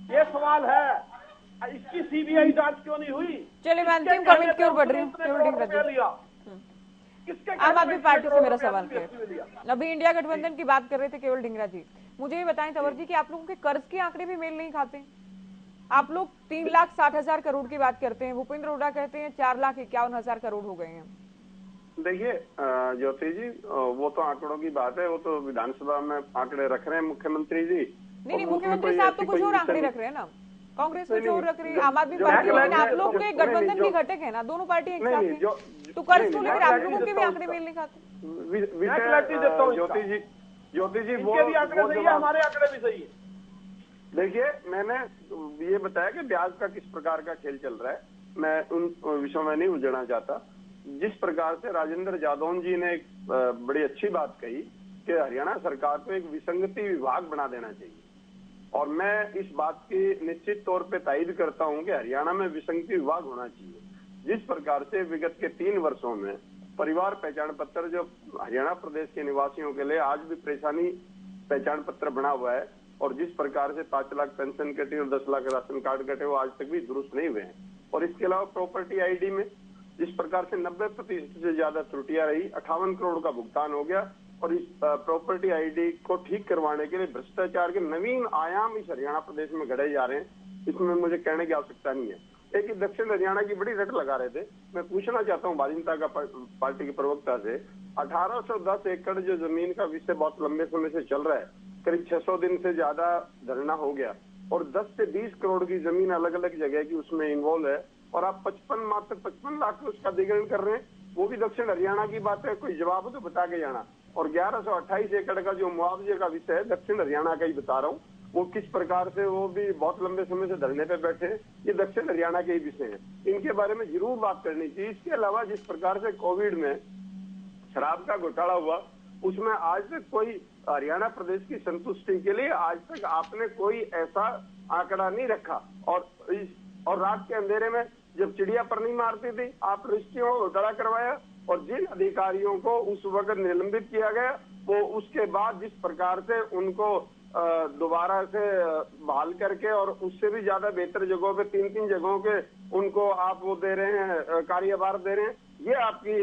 ये सवाल है। इसकी सीबीआई जांच क्यों नहीं हुई? चलिए मैं अंतिम कमेंट की ओर बढ़ रही हूँ। आम आदमी पार्टी से मेरा सवाल है, अभी इंडिया गठबंधन की बात कर रहे थे केवल ढींगरा जी, मुझे ये बताएं तंवर जी कि आप लोगों के कर्ज के आंकड़े भी मेल नहीं खाते। आप लोग 3,60,000 करोड़ की बात करते हैं, भूपेंद्र हुड्डा कहते हैं 4,51,000 करोड़ हो गए हैं। देखिए ज्योति जी, वो तो आंकड़ों की बात है, वो तो विधानसभा में आंकड़े रख रहे हैं मुख्यमंत्री जी। नहीं, मुख्यमंत्री साहब तो कुछ और आंकड़े रख रहे हैं ना, कांग्रेस कुछ और रख रही है, आम आदमी पार्टी, लेकिन आप लोग के गठबंधन की घटक है ना, दोनों पार्टी एक साथ है, तो कर्ज को लेकर आप लोगों के भी आंकड़े मेल नहीं खाते। ज्योति जी वो भी आंकड़े सही है, हमारे आंकड़े भी सही है। देखिए मैंने ये बताया कि ब्याज का किस प्रकार का खेल चल रहा है, मैं उन विषयों में नहीं उलझना चाहता। जिस प्रकार से राजेंद्र जादौन जी ने एक बड़ी अच्छी बात कही कि हरियाणा सरकार को एक विसंगति विभाग बना देना चाहिए, और मैं इस बात की निश्चित तौर पे तायद करता हूं कि हरियाणा में विसंगति विभाग होना चाहिए। जिस प्रकार से विगत के 3 वर्षों में परिवार पहचान पत्र जो हरियाणा प्रदेश के निवासियों के लिए आज भी परेशानी पहचान पत्र बना हुआ है, और जिस प्रकार से 5 लाख पेंशन कटी और 10 लाख राशन कार्ड कटे, वो आज तक भी दुरुस्त नहीं हुए हैं। और इसके अलावा प्रॉपर्टी आईडी में जिस प्रकार से 90% से ज्यादा त्रुटियां रही, 58 करोड़ का भुगतान हो गया, और इस प्रॉपर्टी आईडी को ठीक करवाने के लिए भ्रष्टाचार के नवीन आयाम इस हरियाणा प्रदेश में गढ़े जा रहे हैं। इसमें मुझे कहने की आवश्यकता नहीं है। एक दक्षिण हरियाणा की बड़ी रट लगा रहे थे, मैं पूछना चाहता हूँ भारतीय जनता पार्टी के प्रवक्ता से, 1810 एकड़ जो जमीन का विषय बहुत लंबे समय से चल रहा है, करीब 600 दिन से ज्यादा धरना हो गया, और 10 से 20 करोड़ की जमीन अलग अलग जगह की उसमें इन्वॉल्व है, और आप मात्र 55 लाख में उसका अधिग्रहण कर रहे हैं। वो भी दक्षिण हरियाणा की बात है, कोई जवाब तो बता के जाना। और 1128 एकड़ का जो मुआवजे का विषय है, दक्षिण हरियाणा का ही बता रहा हूँ, वो किस प्रकार से वो भी बहुत लंबे समय से धरने पे बैठे हैं, ये दक्षिण हरियाणा के ही विषय हैं, इनके बारे में जरूर बात करनी चाहिए। इसके अलावा जिस प्रकार से कोविड में शराब का घोटाला हुआ, उसमें आज तक कोई हरियाणा प्रदेश की संतुष्टि के लिए आज तक आपने कोई ऐसा आंकड़ा नहीं रखा, और रात के अंधेरे में जब चिड़िया पर नहीं मारती थी, आप रजिस्ट्रियों को घोटाला करवाया और जिन अधिकारियों को उस वक्त निलंबित किया गया वो उसके बाद जिस प्रकार से उनको दोबारा से बहाल करके और उससे भी ज्यादा बेहतर जगहों पे 3-3 जगहों के उनको आप वो दे रहे हैं, कार्यभार दे रहे हैं, ये आपकी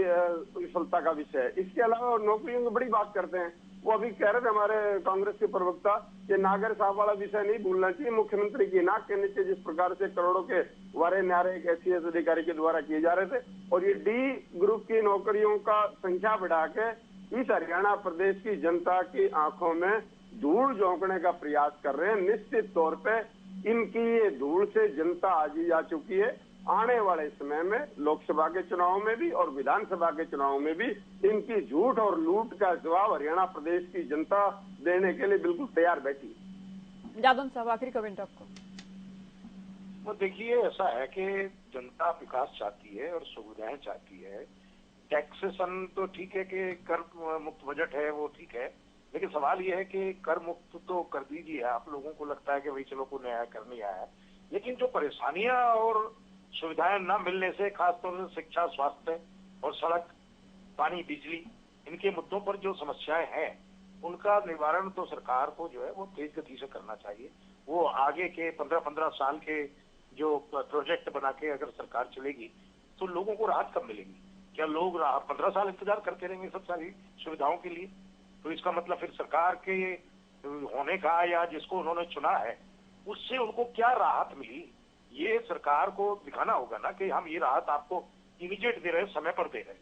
विफलता का विषय है। इसके अलावा नौकरियों की बड़ी बात करते हैं, वो अभी कह रहे थे हमारे कांग्रेस के प्रवक्ता कि नागर साहब वाला विषय नहीं भूलना चाहिए। मुख्यमंत्री की नाक के नीचे जिस प्रकार से करोड़ों के वारे न्यारे एक SCS अधिकारी के द्वारा किए जा रहे थे और ये D ग्रुप की नौकरियों का संख्या बढ़ा के इस हरियाणा प्रदेश की जनता की आंखों में धूल झोंकने का प्रयास कर रहे हैं। निश्चित तौर पे इनकी ये धूल से जनता आज ही जा चुकी है। आने वाले समय में लोकसभा के चुनाव में भी और विधानसभा के चुनाव में भी इनकी झूठ और लूट का जवाब हरियाणा प्रदेश की जनता देने के लिए बिल्कुल तैयार बैठी है। जादव साहब, आखिरी कमेंट आपको। वो देखिए, ऐसा है कि जनता विकास चाहती है और सुविधाएं चाहती है। टैक्सेशन तो ठीक है कि कर मुक्त बजट है, वो ठीक है, लेकिन सवाल ये है कि कर मुक्त तो कर दीजिए। आप लोगों को लगता है कि भाई चलो को न्याय कर नहीं आया, लेकिन जो परेशानियां और सुविधाएं न मिलने से, खासतौर से शिक्षा, स्वास्थ्य और सड़क, पानी, बिजली, इनके मुद्दों पर जो समस्याएं हैं उनका निवारण तो सरकार को जो है वो तेज गति से करना चाहिए। वो आगे के 15-15 साल के जो प्रोजेक्ट बना के अगर सरकार चलेगी तो लोगों को राहत कब मिलेगी? क्या लोग 15 साल इंतजार करते रहेंगे सब सारी सुविधाओं के लिए? तो इसका मतलब फिर सरकार के होने का या जिसको उन्होंने चुना है उससे उनको क्या राहत मिली, ये सरकार को दिखाना होगा ना कि हम ये राहत आपको इमीडिएट दे रहे हैं, समय पर दे रहे हैं।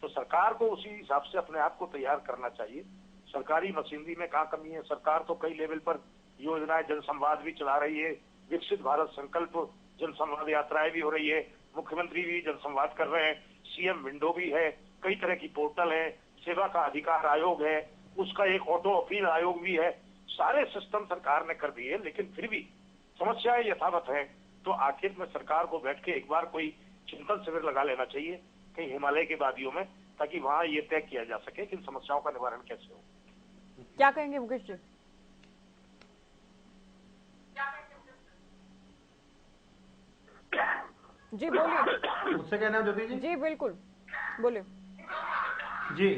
तो सरकार को उसी हिसाब से अपने आप को तैयार करना चाहिए। सरकारी मशीनरी में कहाँ कमी है? सरकार तो कई लेवल पर योजनाएं, जनसंवाद भी चला रही है, विकसित भारत संकल्प जनसंवाद यात्राएं भी हो रही है, मुख्यमंत्री भी जनसंवाद कर रहे हैं, CM विंडो भी है, कई तरह की पोर्टल है, सेवा का अधिकार आयोग है, उसका एक ऑटो अपील आयोग भी है। सारे सिस्टम सरकार ने कर दिए, लेकिन फिर भी समस्याएं यथावत है। तो आखिर में सरकार को बैठ के एक बार कोई चिंतन शिविर लगा लेना चाहिए कहीं हिमालय की वादियों में, ताकि वहां ये तय किया जा सके कि इन समस्याओं का निवारण कैसे हो। क्या कहेंगे मुकेश जी? जी बोलिए। मुझसे कहना है ज्योति जी? जी बिल्कुल, बोलिए। जी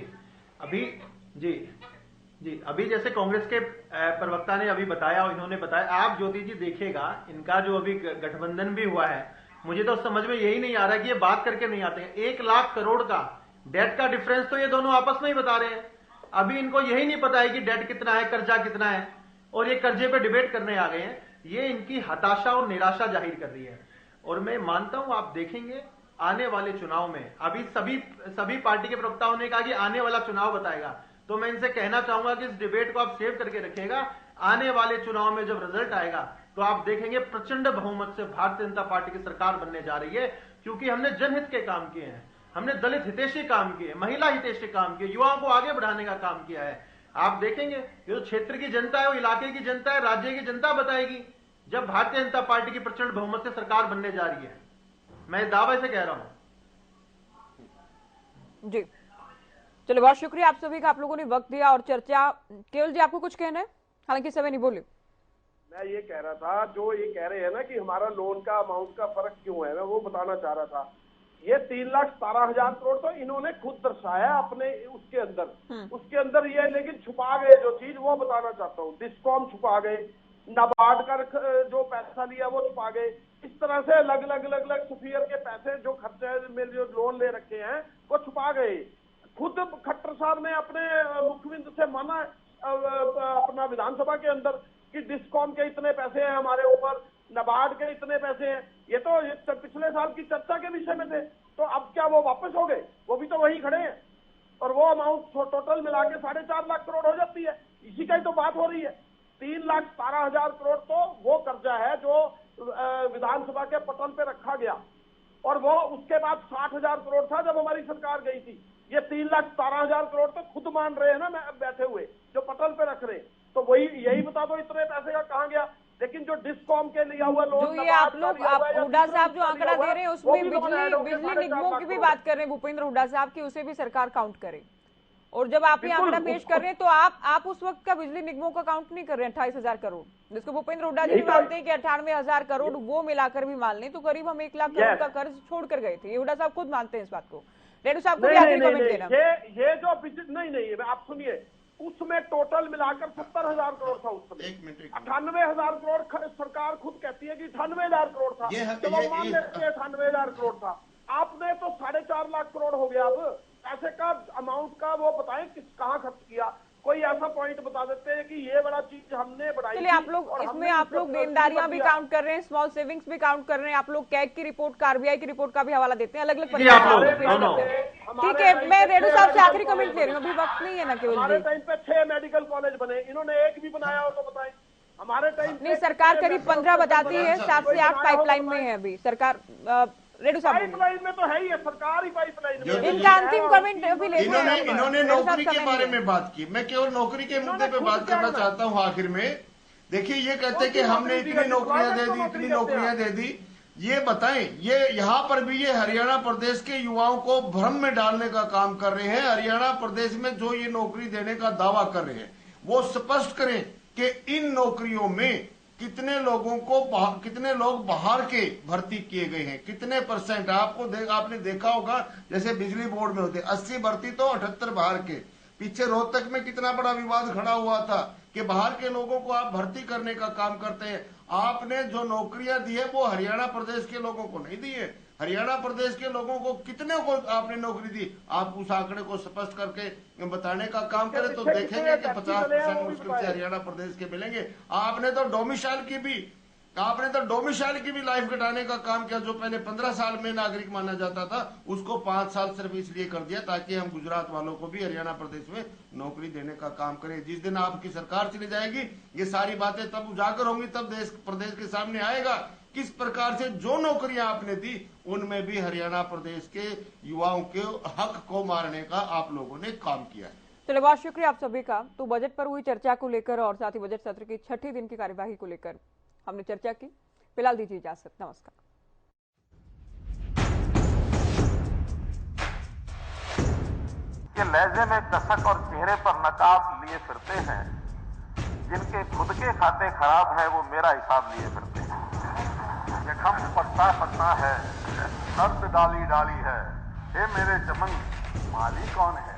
अभी जैसे कांग्रेस के प्रवक्ता ने अभी बताया और इन्होंने बताया, आप ज्योति जी देखिएगा इनका जो अभी गठबंधन भी हुआ है, मुझे तो समझ में यही नहीं आ रहा कि ये बात करके नहीं आते हैं। 1 लाख करोड़ का डेट का डिफरेंस तो ये दोनों आपस में ही बता रहे हैं। अभी इनको यही नहीं पता है कि डेट कितना है, कर्जा कितना है, और ये कर्जे पे डिबेट करने आ गए हैं। ये इनकी हताशा और निराशा जाहिर कर रही है। और मैं मानता हूं, आप देखेंगे आने वाले चुनाव में, अभी सभी पार्टी के प्रवक्ताओं ने कहा कि आने वाला चुनाव बताएगा, तो मैं इनसे कहना चाहूंगा कि इस डिबेट को आप सेव करके रखिएगा। आने वाले चुनाव में जब रिजल्ट आएगा तो आप देखेंगे प्रचंड बहुमत से भारतीय जनता पार्टी की सरकार बनने जा रही है, क्योंकि हमने जनहित के काम किए हैं, हमने दलित हितैषी काम किए, महिला हितैषी काम किए, युवाओं को आगे बढ़ाने का काम किया है। आप देखेंगे ये जो क्षेत्र की जनता है, वो इलाके की जनता है, राज्य की जनता बताएगी जब भारतीय जनता पार्टी की प्रचंड बहुमत से सरकार बनने जा रही है। मैं दावे से कह रहा हूं। जी चलो, बहुत शुक्रिया आप सभी का, आप लोगों ने वक्त दिया और चर्चा। केवल जी आपको कुछ कहना है? हालांकि समय नहीं, बोले। मैं ये कह रहा था, जो ये कह रहे हैं ना कि हमारा लोन का अमाउंट का फर्क क्यों है, मैं वो बताना चाह रहा था। ये 3,17,000 करोड़ तो इन्होंने खुद दर्शाया अपने उसके अंदर ये, लेकिन छुपा गए जो चीज, वो बताना चाहता हूँ। डिस्कॉम छुपा गए, नाबार्ड का जो पैसा लिया वो छुपा गए। इस तरह से अलग अलग सुफियर के पैसे जो खर्चे में जो लोन ले रखे हैं वो छुपा गए। खुद खट्टर साहब ने अपने मुख्यमंत्री से माना अपना विधानसभा के अंदर कि डिस्कॉम के इतने पैसे हैं हमारे ऊपर, नाबार्ड के इतने पैसे हैं। ये तो पिछले साल की चर्चा के विषय में थे, तो अब क्या वो वापस हो गए? वो भी तो वहीं खड़े हैं, और वो अमाउंट टोटल मिला के 4.5 लाख करोड़ हो जाती है। इसी का ही तो बात हो रही है। 3,17,000 करोड़ तो वो कर्जा है जो विधानसभा के पटल पे रखा गया, और वो उसके बाद 60,000 करोड़ था जब हमारी सरकार गई थी। ये 3,17,000 करोड़ तो खुद मान रहे हैं ना, बैठे हुए जो पटल पे रख रहे, तो वही यही बता दो इतने पैसे का कहाँ गया। लेकिन जो डिस्कॉम के लिया हुआ लोन, जो ये आप हुड्डा साहब जो आंकड़ा दे रहे हैं उसमें बिजली निगमों की भी बात कर रहे हैं, भूपेंद्र हुड्डा साहब की, उसे भी सरकार काउंट करे। और जब आप ये आंकड़ा पेश कर रहे हैं तो आप उस वक्त का बिजली निगमों का काउंट नहीं कर रहे हैं 28,000 करोड़, जिसको भूपेंद्र हुड्डा जी मानते हैं कि 98,000 करोड़ वो मिलाकर भी मान लें तो करीब हम 1 लाख करोड़ का कर्ज छोड़ कर गए थे। ये हुड्डा साहब खुद मानते हैं इस बात को। रेड्डी साहब को भी आखिरी कमेंट देना। ये जो नहीं आप सुनिए, उसमें टोटल मिलाकर 70,000 करोड़ था उस समय। 98,000 करोड़ सरकार खुद कहती है कि 98,000 करोड़ था, चलो मान लेते हैं 98,000 करोड़ था। आपने तो 4.5 लाख करोड़ हो गया। अब पैसे का अमाउंट का वो बताएं कहाँ खर्च किया, कोई ऐसा पॉइंट बता देते हैं कि ये बड़ा चीज हमने बढ़ाई। चलिए आप लोग इसमें आप लोग देनदारियां भी काउंट कर रहे हैं, स्मॉल सेविंग्स भी काउंट कर रहे हैं, आप लोग कैग की रिपोर्ट का, आरबीआई की रिपोर्ट का भी हवाला देते हैं, अलग अलग। ठीक है, मैं रेड्डी साहब से आखिरी कमेंट ले रही हूँ, अभी वक्त नहीं है ना केवल। हमारे टाइम पे 6 मेडिकल कॉलेज बने, इन्होंने एक भी बनाया हो तो बताएं। हमारे टाइम नहीं, सरकार करीब 15 बताती है, 7 से 8 पाइपलाइन में है अभी सरकार। रेड्डी साहब पाइपलाइन में तो है ही है, सरकार ही पाइपलाइन में। इनका अंतिम कमेंट अभी ले। इन्होंने नौकरी के बारे में बात की, मैं केवल नौकरी के मुद्दे पे बात करना चाहता हूँ आखिर में। देखिए ये कहते हैं कि हमने इतनी नौकरियां दे दी, इतनी नौकरियां दे दी। ये बताएं, ये यहाँ पर भी ये हरियाणा प्रदेश के युवाओं को भ्रम में डालने का काम कर रहे हैं। हरियाणा प्रदेश में जो ये नौकरी देने का दावा कर रहे हैं वो स्पष्ट करें कि इन नौकरियों में कितने लोग बाहर के भर्ती किए गए हैं, कितने परसेंट। आपने देखा होगा जैसे बिजली बोर्ड में होते 80 भर्ती तो 78 बाहर के। पीछे रोहतक में कितना बड़ा विवाद खड़ा हुआ था कि बाहर के लोगों को आप भर्ती करने का काम करते हैं। आपने जो नौकरियां दी है वो हरियाणा प्रदेश के लोगों को नहीं दी है। हरियाणा प्रदेश के लोगों को कितने को आपने नौकरी दी, आप उस आंकड़े को स्पष्ट करके बताने का काम करें तो देखेंगे कि 50% मुश्किल से हरियाणा प्रदेश के मिलेंगे। आपने तो डोमिसाइल की भी लाइफ घटाने का काम किया। जो पहले 15 साल में नागरिक माना जाता था उसको 5 साल सिर्फ इसलिए कर दिया ताकि हम गुजरात वालों को भी हरियाणा प्रदेश में नौकरी देने का काम करें। जिस दिन आपकी सरकार चली जाएगी ये सारी बातें तब उजागर होंगी, तब देश प्रदेश के सामने आएगा किस प्रकार से जो नौकरियां आपने दी उनमें भी हरियाणा प्रदेश के युवाओं के हक को मारने का आप लोगों ने काम किया है। चलिए, बहुत शुक्रिया आप सभी का। तो बजट पर हुई चर्चा को लेकर और साथ ही बजट सत्र की 6ठे दिन की कार्यवाही को लेकर हमने चर्चा की। फिलहाल दीजिए इजाजत, नमस्कार। ये लहजे में कसक और चेहरे पर नकाब लिए फिरते हैं, जिनके खुद के खाते खराब है वो मेरा हिसाब लिए फिरते हैं। ये खम पत्ता पत्ता है, दर्द डाली डाली है, हे मेरे चमन माली कौन है।